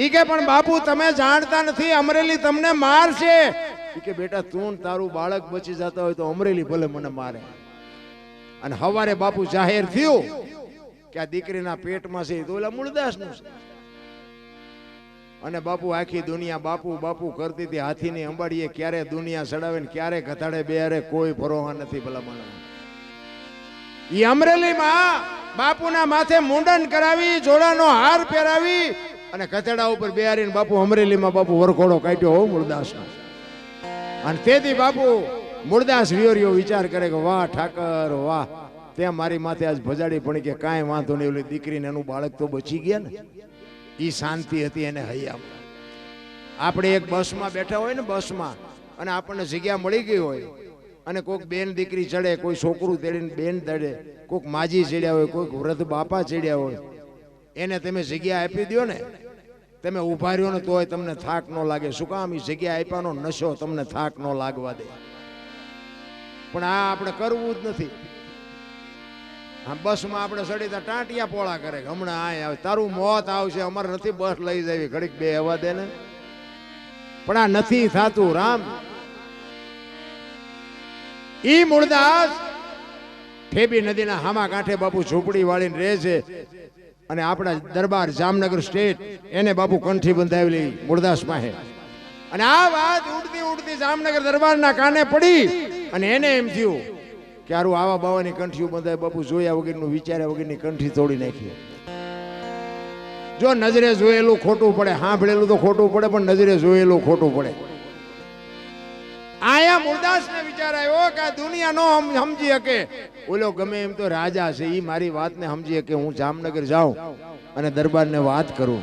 Speaker 1: ઈ કે પણ બાપુ તમે જાણતા નથી, અમરેલી તમને મારશે. ઈ કે બેટા તું તારું બાળક બચી જતા હોય તો અમરેલી ભલે મને મારે. અને હવારે બાપુ જાહેર થયું કે આ દીકરીના પેટમાં છે તો ઓલા મૂળદાસનું છે. અને બાપુ આખી દુનિયા બાપુ કરતી હતી. હાથીની અંબાડીએ ક્યારે દુનિયા ચડાવે ને ક્યારે ગધાડે બેરે કોઈ ભરોહા નથી. ભલા મને ઈ અમરેલીમાં બાપુના માથે મુંડન કરાવી, જોડાનો હાર પહેરાવી અને કથેડા ઉપર બેહારીને બાપુ અમરેલીમાં બાપુ વરખોડો કાઢ્યો હો મૂળદાસનો. અને તેથી બાપુ મૂળદાસ વિયોરીઓ વિચાર કરે કે વાહ ઠાકર વાહ, ત્યાં મારી માથે આજ ભજાડી પડી કે કાંઈ વાંધો નહીં, ઓલી દીકરીને એનું બાળક તો બચી ગયા ને. ઈ શાંતિ હતી એને હૈયામાં. આપણે એક બસમાં બેઠા હોય ને, બસમાં, અને આપણને જગ્યા મળી ગઈ હોય, અને કોઈક બેન દીકરી ચડે, કોઈ છોકરું તેડીને બેન ચડે, કોઈક માજી ચડ્યા હોય, કોઈક વૃદ્ધ બાપા ચડ્યા હોય, એને તમે જગ્યા આપી દો ને, તમે ઉભા રહ્યો ને તોય તમને થાક ન લાગે. શું કામ? એ જગ્યા આપ્યાનો નશો તમને થાક ન લાગવા દે. પણ આ આપણે કરવું જ નથી. આ બસમાં આપણે ચડીતા ટાંટિયા પોળા કરે, હમણાં આ આવે, તારું મોત આવશે, અમારે નથી બસ લઈ જવી, ઘડીક બે હવા દે ને. પણ આ નથી થાતું રામ. ઈ મૂળદાસ ઠેબી નદીના હામા કાંઠે બાપુ ઝૂંપડી વાળીને રહે છે. અને આપણા દરબાર જામનગર સ્ટેટ એને બાપુ કંઠી બંધાવેલી મૂળદાસ પાસે. અને આ વાત ઉડતી જામનગર દરબારના કાને પડી અને એને એમ થયું કે આરું આવા બાવાની કંઠીઓ બંધાય. બાપુ જોયા વગરનું વિચાર્યા વગરની કંઠી તોડી નાખી. જો નજરે જોયેલું ખોટું પડે, સાંભળેલું તો ખોટું પડે, પણ નજરે જોયેલું ખોટું પડે. આયા મૂળદાસને વિચાર આવ્યો કે આ દુનિયા નો સમજી શકે. ઓલો ગમે એમ તો રાજા છે, ઈ મારી વાતને સમજી શકે. હું જામનગર જાઉં અને દરબારને વાત કરું.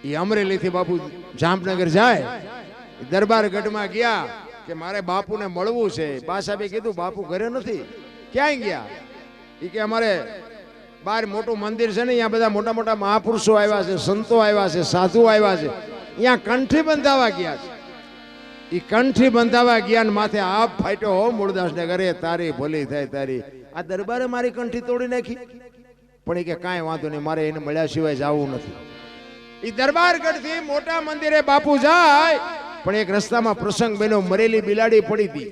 Speaker 1: ઈ અમરેલીથી બાપુ જામનગર જાય, દરબાર ગઢમાં ગયા કે મારે બાપુને મળવું છે. બા સાહેબે કીધું બાપુ ઘરે નથી. ક્યાંય ગયા? ઈ કે અમારે બહાર મોટું મંદિર છે ને, અહીંયા બધા મોટા મોટા મહાપુરુષો આવ્યા છે, સંતો આવ્યા છે, સાધુ આવ્યા છે, અહીંયા કંઠી બંધાવા ગયા છે. ઈ કંઠી બંધાવા ગયા ને માથે આપ ફાટ્યો હો મૂળદાસ ને. ઘરે તારી ભલી થાય તારી. આ દરબારે મારી કંઠી તોડી નાખી. પણ એ કે કાંઈ વાંધો નહીં, મારે એને મળ્યા સિવાય જવું નથી. ઈ દરબારગઢ થી મોટા મંદિરે બાપુ જાય, પણ એક રસ્તામાં પ્રસંગ બન્યો. મરેલી બિલાડી પડી હતી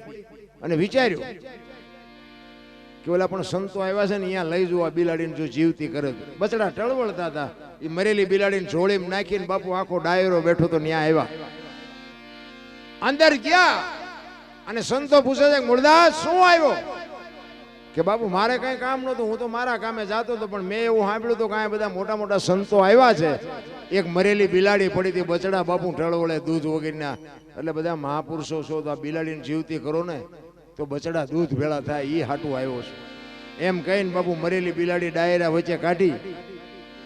Speaker 1: અને વિચાર્યું કે ઓલા પણ સંતો આવ્યા છે ને, અહીંયા લઈ જવા બિલાડીને, જો જીવતી કરે. બચડા ટળવળતા હતા. એ મરેલી બિલાડીને જોડીમાં નાખીને બાપુ આખો ડાયરો બેઠો તો ત્યાં આવ્યા. અંદર ગયા અને સંતો પૂછે છે મૂળદાસ શું આવ્યો? કે બાપુ મારે કઈ કામ નહોતું, હું તો મારા કામે જાતો હતો, પણ મેં એવું સાંભળ્યું તો કાંઈ બધા મોટા મોટા સંતો આવ્યા છે. એક મરેલી બિલાડી પડી હતી, બચડા બાપુ ટળવળે દૂધ વગરના. એટલે બધા મહાપુરુષો છો તો આ બિલાડીને જીવતી કરો ને તો બચડા દૂધ ભેળા થાય, એ હાટું આવ્યો છે. એમ કહીને બાપુ મરેલી બિલાડી ડાયરા વચ્ચે કાઢી.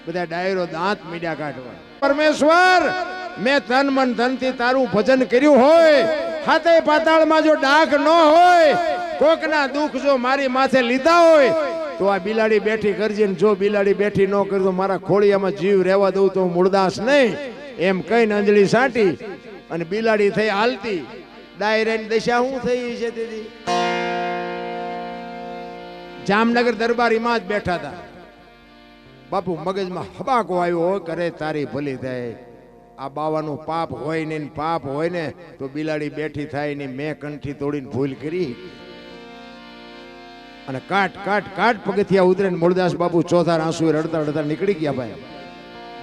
Speaker 1: બધા ડાયરો દાંત મીડ્યા કાઢવા. પરમેશ્વર, મેં તન મન ધનથી તારું ભજન કર્યું હોય, હાથે પાતાળમાં જો ડાઘ ન હોય, કોકના દુઃખ જો મારી માથે લીધા હોય તો આ બિલાડી બેઠી કરજે. જો બિલાડી બેઠી ન કરી તો મારા ખોળિયામાં જીવ રહેવા દઉં તો મૂળદાસ નહીં. એમ કહીને અંજળી સાટી અને બિલાડી થઈ હાલતી ડાયરેક્ટ દશા શું થઈ છે દીદી? જામનગર દરબારીમાં જ બેઠા હતા. બાપુ મગજમાં હબાકો આવ્યો હોય, કરે તારી ભલી થાય. આ બાવાનું પાપ હોય ને પાપ હોય ને તો બિલાડી બેઠી થાય ને મેં કંઠી તોડીને ભૂલ કરી અને કાટ કાટ કાટ પગથિયા ઉતરે ને મૂળદાસ બાપુ ચોથા આંસુ રડતા રડતા નીકળી ગયા. ભાઈ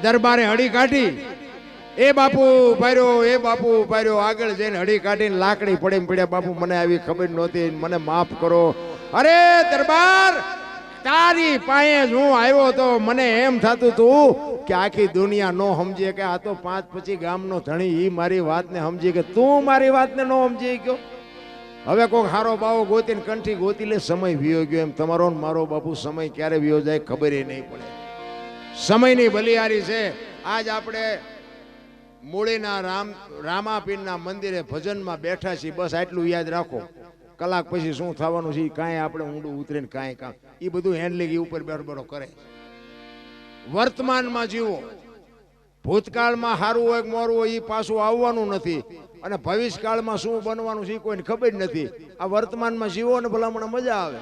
Speaker 1: દરબારે હડી કાઢી, એ બાપુ પાર્યો, એ બાપુ પાર્યો. આગળ જઈને હડી કાઢીને લાકડી પડે પડ્યા. બાપુ મને આવી ખબર નહોતી, મને માફ કરો. અરે દરબાર, તારી પાસે હું આવ્યો તો મને એમ થતું તું કે આખી દુનિયા નો સમજે કે આ તો 5 પછી ગામનો ધણી ઈ મારી વાતને સમજી કે તું મારી વાતને નો સમજી ગયો. હવે કોક હારો બાવો ગોતીને કંઠી ગોતી લે. સમય વિયો ગયો. એમ તમારો ને મારો બાપુ સમય ક્યારે વિયો જાય ખબર નહીં પડે. સમયની બલિહારી છે. આજ આપણે મૂળીના રામાપીરના મંદિરે ભજનમાં બેઠા છીએ. બસ આટલું યાદ રાખો. કલાક પછી શું થવાનું છે કાંઈ આપણે ઊંડું ઉતરીને કાંઈ કામ એ બધું હેન્ડલિંગ ઉપર બેઠો કરે. વર્તમાનમાં જીવો. ભૂતકાળમાં સારું હોય કે મોરું હોય એ પાછું આવવાનું નથી, અને ભવિષ્યકાળમાં શું બનવાનું છે એ કોઈને ખબર નથી. આ વર્તમાનમાં જીવો ને ભલામણ મજા આવે.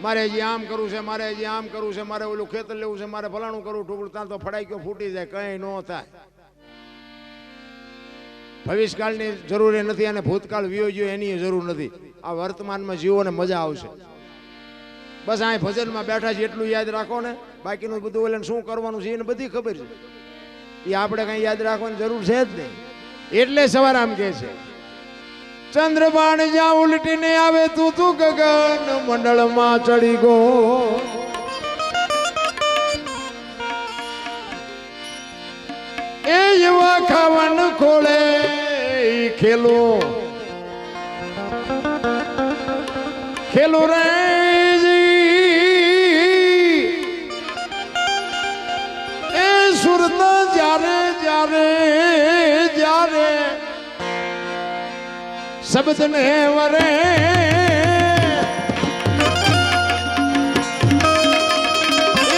Speaker 1: મારે હજી આમ કરવું છે, મારે હજી આમ કરવું છે, મારે ઓલું ખેતર લેવું છે, મારે ફલાણું કરવું, ટુકડું ત્યાં તો ફડાઈ ગયો ફૂટી જાય, કંઈ ન થાય. ભવિષ્યકાળની જરૂર નથી અને ભૂતકાળ વિયો ગયો એની જરૂર નથી. આ વર્તમાનમાં જીવો ને મજા આવશે. બસ આ ભજનમાં બેઠા છે એટલું યાદ રાખો ને. બાકીનું બધું ઓલે શું કરવાનું છે એને બધી ખબર છે. એ આપણે કઈ યાદ રાખવાની જરૂર છે જ નહીં. એટલે સવાર આમ કે છે, ચંદ્રબાણ જ્યાં ઉલટીને આવે તું તું ગગન મંડળમાં ચડી ગો. એ એવા ખાવાનું ખોળે ખેલું ખેલું રે. એ સુરત જ્યારે જ્યારે જ્યારે શબ્દ ને વરે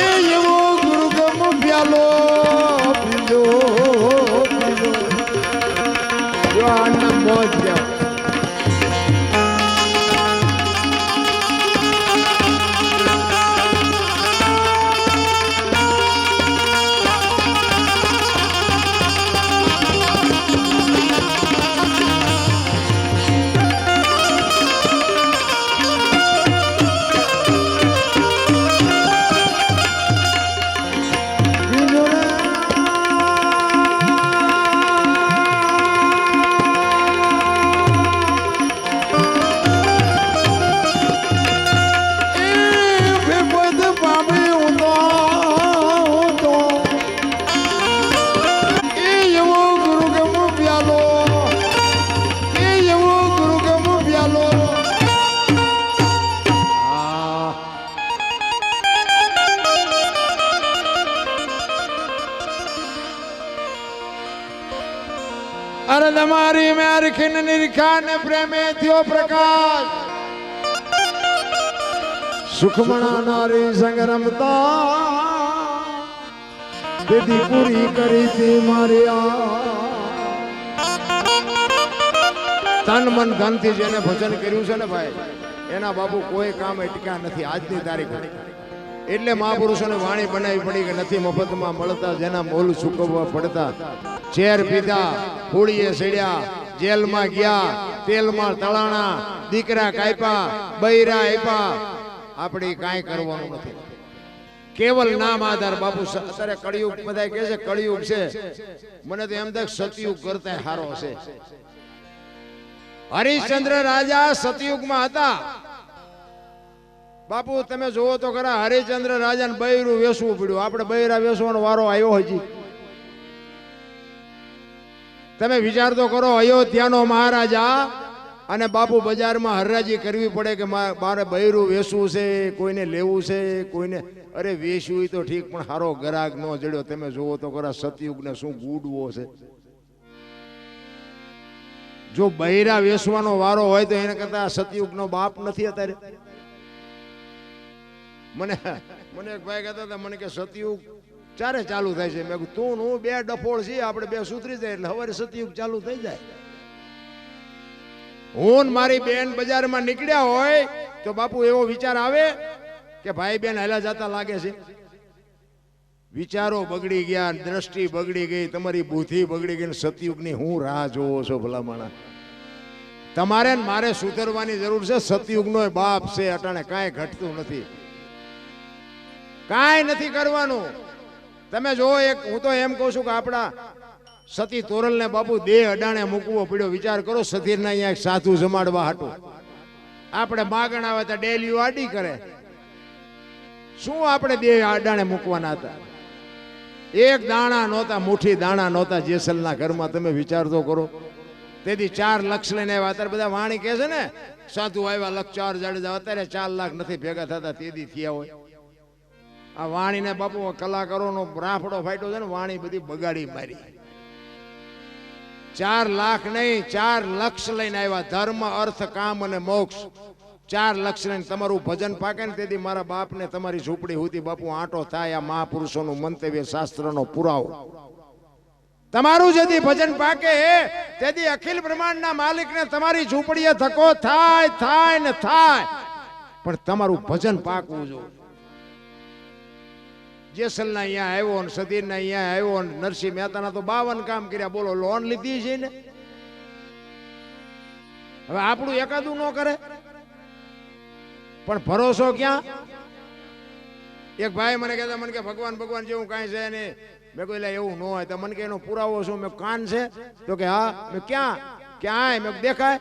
Speaker 1: એ એવો ગુરુગમ પ્યાલો પીજો પીજો જો આનંદ મોજ. અરે તમારી મેર ખિન નિરખા ને પ્રેમે થયો પ્રકાશ. સુખમણા નારી સંગ રમતા દીદી પૂરી કરી તી મારી તન મન ધન થી જેને ભજન કર્યું છે ને ભાઈ એના બાપુ કોઈ કામ અટક્યા નથી આજની તારીખ. એટલે મહાપુરુષોને વાણી બનાવી પડી કે નથી મફતમાં મળતા જેના મોલ ચૂકવવા પડતા. ઝેર પીધા, હોળીએ સડ્યા, જેલમાં ગયા, તેલમાં તળાણા, દીકરા કાપ્યા, બૈરા આપ્યા. આપણે કાંઈ કરવાનું નથી. કેવલ નામ આધાર. બાપુ અત્યારે કળિયુગ બધા કહે છે કળિયુગ છે. મને તો એમ થાય સતયુગ કરતા હારો છે. હરિશ્ચંદ્ર રાજા સતયુગમાં હતા. બાપુ તમે જોવો તો ખરા, હરિશ્ચંદ્ર રાજાને બૈરું વેસવું પડ્યું. આપણે બૈરા વેસવાનો વારો આવ્યો હજી. તમે વિચાર તો કરો, અયોધ્યાનો મહારાજા અને બાપુ બજારમાં હરરાજી કરવી પડે કે મારે બૈરું વેસવું છે, કોઈને લેવું છે, કોઈને. અરે વેસવું તો ઠીક પણ હારો ગરાગ ન જડ્યો. તમે જોવો તો ખરા સતયુગને શું ગુડવો છે. જો બૈરા વેસવાનો વારો હોય તો એને કરતા સતયુગનો બાપ નથી અત્યારે. મને એક ભાઈ કહેતા હતા, મને કે સતયુગ ચારે ચાલુ થાય છે. મેં તું હું બે ડફોળ છીએ, આપણે બે સુધરી જાય એટલે હવે સતયુગ ચાલુ થઈ જાય. હું ને મારી બેન બજારમાં નીકળ્યા હોય તો બાપુ એવો વિચાર આવે કે ભાઈ બેન હેલા જતા લાગે છે? વિચારો બગડી ગયા, દ્રષ્ટિ બગડી ગઈ, તમારી બુદ્ધિ બગડી ગઈ. સતયુગની હું રાહ જોવો છો ભલા માણસ? તમારે ને મારે સુધરવાની જરૂર છે. સતયુગનો બાપ છે, અટાણે કાંઈ ઘટતું નથી, કાંઈ નથી કરવાનું. તમે જો એક હું તો એમ કહું છું કે આપણા સતી તોરલને બાપુ દેહ અડાણે મૂકવો પડ્યો. વિચાર કરો, સતીરના અહીંયા સાધુ જમાડવા હાટું આપણે માગણ આવે તો ડેલીઓ આડી કરે. શું આપણે દેહ અડાણે મૂકવાના હતા? એક દાણા નહોતા, મુઠ્ઠી દાણા નહોતા જેસલના ઘરમાં. તમે વિચાર તો કરો. તેથી 4 લાખ લઈને આવ્યા. અત્યારે બધા વાણી કહે છે ને સાધુ આવ્યા લખ 4 જાડેજા. અત્યારે 4 લાખ નથી ભેગા થતા, તેદી થયા હોય. આ વાણીને બાપુ કલાકારોનો રાફડો ફાટ્યો છે ને, વાણી બધી બગાડી મારી. 4 લાખ નહીં, 4 લક્ષ લઈને આવ્યા. ધર્મ, અર્થ, કામ અને મોક્ષ. 4 લક્ષ લઈને તમારું ભજન પાકે ને તેથી મારા બાપને તમારી ઝૂંપડી સુધી બાપુ આંટો થાય. આ મહાપુરુષોનું મંતવ્ય, શાસ્ત્રનો પુરાવો. તમારું જેથી ભજન પાકે તેથી અખિલ બ્રહ્માંડના માલિકને તમારી ઝૂંપડીએ ધક્કો થાય થાય ને થાય, પણ તમારું ભજન પાકવું જોઈએ. જેસલના અહીંયા આવ્યો ને સતીરના અહીંયા આવ્યો ને નરસિંહ મહેતાના તો 52 કામ કર્યા. બોલો, લોન લીધી છે ને? હવે આપણું એકાદું ન કરે, પણ ભરોસો ક્યાં? એક ભાઈ મને કહેતા, મને કે ભગવાન ભગવાન જેવું કાંઈ છે ને. મેં કોઈ એવું ન હોય તો મને કે એનો પુરાવો શું? મેં કાન છે તો કે હા. મેં ક્યાં? ક્યાંય? મેં દેખાય?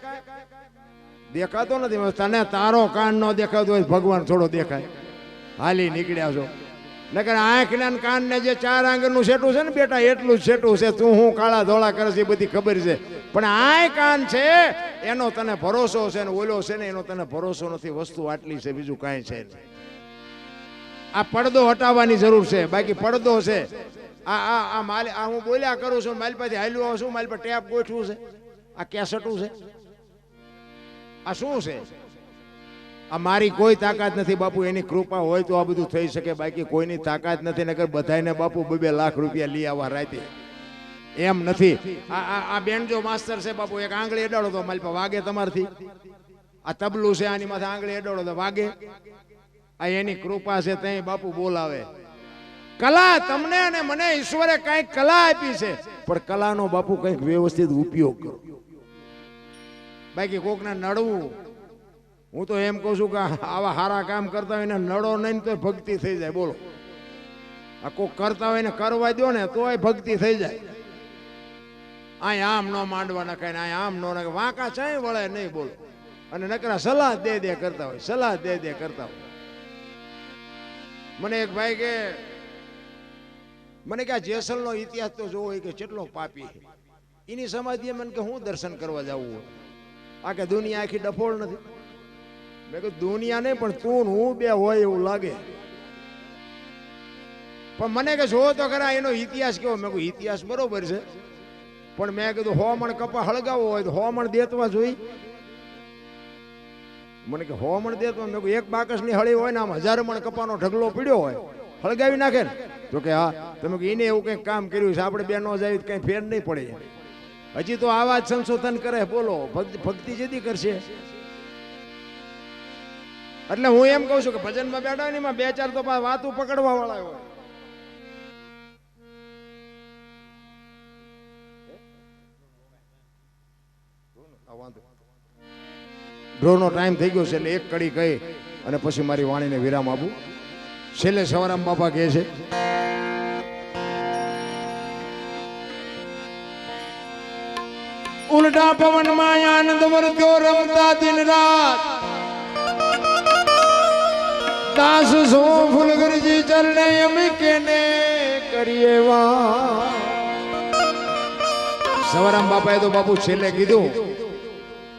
Speaker 1: દેખાતો નથી. તને તારો કાન ન દેખાતો હોય ભગવાન થોડો દેખાય? હાલી નીકળ્યા છો. નકર આંખના કાન ને જે 4 આંગળનું સેટું છે ને બેટા, એટલું જ સેટું છે. તું હું કાળા ધોળા કરે છે બધી ખબર છે, પણ આ કાન છે એનો તને ભરોસો છે ને ઓલો છે ને એનો તને ભરોસો નથી. વસ્તુ આટલી છે, બીજું કાંઈ છે નહીં. આ પડદો હટાવવાની જરૂર છે. બાકી પડદો છે આ હું બોલ્યા કરું છું, મારી પાસે હાલ્યું આવું છું, મારી પાસે ટેપ ગોઠવું છે, આ કેસેટું છે, આ શું છે? આ મારી કોઈ તાકાત નથી બાપુ. એની કૃપા હોય તો આ બધું થઈ શકે, બાકી કોઈની તાકાત નથી. નકર બધાને બાપુ 2-2 લાખ રૂપિયા લઈ આવવા રાતે. એમ નથી. આ બેન જો માસ્તર છે બાપુ, એક આંગળી અડાડો તો મારી પાસે વાગે તમારથી. આ તબલું છે, આની માથે આંગળી અડાડો તો વાગે. આ એની કૃપા છે, ત્યાં બાપુ બોલાવે. કલા તમને અને મને ઈશ્વરે કઈક કલા આપી છે, પણ કલાનો બાપુ કઈક વ્યવસ્થિત ઉપયોગ કરો. બાકી કોકને નડવું, હું તો એમ કહું છું કે આવા સારા કામ કરતા હોય ને નડો નહીં તો ભક્તિ થઈ જાય. બોલો, આ કોક કરતા હોય ને કરવા દો ને તોય ભક્તિ થઈ જાય. અહીંયા આમ ન માંડવા નખાય ને અહીંયા આમ ન નખાય, વાંકા ચાય વળે નહીં. બોલો, અને નકરા સલાહ દે કરતા હોય, સલાહ દે કરતા હોય. મને એક ભાઈ કે, મને કે આ જેસલનો ઇતિહાસ તો જોવો કે કેટલો પાપી છે. એની સમાધિએ મને કે હું દર્શન કરવા જવું હોય? આ કે દુનિયા આખી ડફોળ નથી. મેં કહ્યું દુનિયા નહીં, પણ તું હું બે હોય એવું લાગે. પણ મને કે જો તો ખરા એનો ઇતિહાસ કેવો? મેં કહ્યું ઇતિહાસ બરોબર છે, પણ મેં કીધું 100 મણ કપા હળગાવો હોય તો 100 મણ દેતવા જોઈ. મને કે 100 મણ દેતવા? મેં કહ્યું એક બાકસની હળી હોય ને આમ 1000 મણ કપાનો ઢગલો પડ્યો હોય, હળગાવી નાખે ને. તો કે હા. તમે એને એવું કંઈક કામ કર્યું છે, આપણે બે ન જાય કઈ ફેર નહીં પડે. હજી તો આવા જ સંશોધન કરે. બોલો, ભક્તિ જેથી કરશે. એટલે હું એમ કહું છું કે ભજનમાં બેઠા ને એમાં 2-4 તો વાતું પકડવા વાળા હોય. ડ્રોનો ટાઈમ થઈ ગયો છે એટલે એક કડી કહી અને પછી મારી વાણીને વિરામ આપું. છેલ્લે સવારામ બાપા કહે છે, ઉલટા પવનમાં આનંદ વર્ત્યો રમતા દિન રાત, દાસ સો ફૂલગરજી ચરણે અમે કેને કરીએ વા. સવારામ બાપાએ તો બાપુ છેલ્લે કીધું,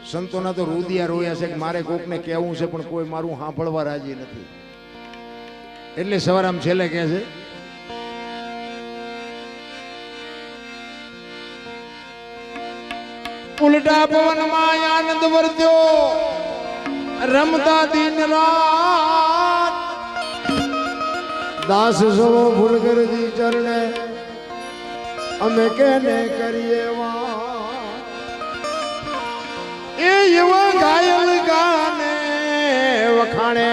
Speaker 1: સંતોના તો રુદિયા રોયા છે કે મારે કોકને કહેવું છે પણ કોઈ મારું સાંભળવા રાજી નથી. એટલે સવારામ છેલ્લે કહે છે, ઉલટા પવનમાં આનંદ વર્ત્યો રમતા દિન રાત, દાસ સો ફૂલગરજી ચરણે અમે કેને કરીએ વા. એ એવા ઘાયલ ગાને વખાણે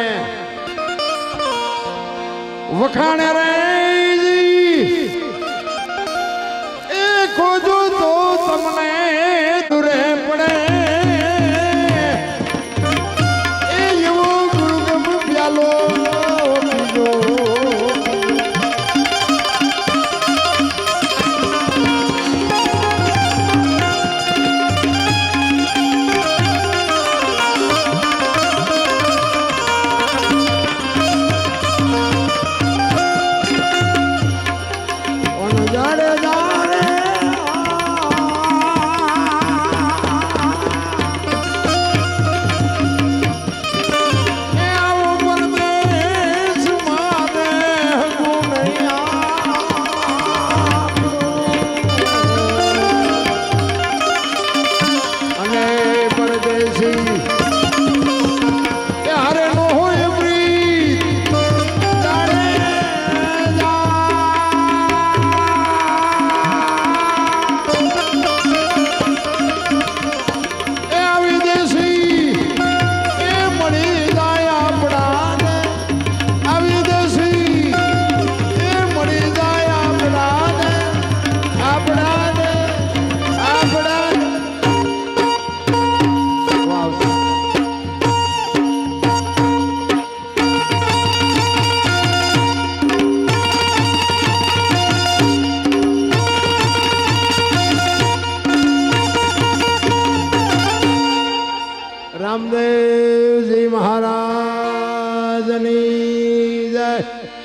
Speaker 1: વખાણે રે એ ખોજો તો તમને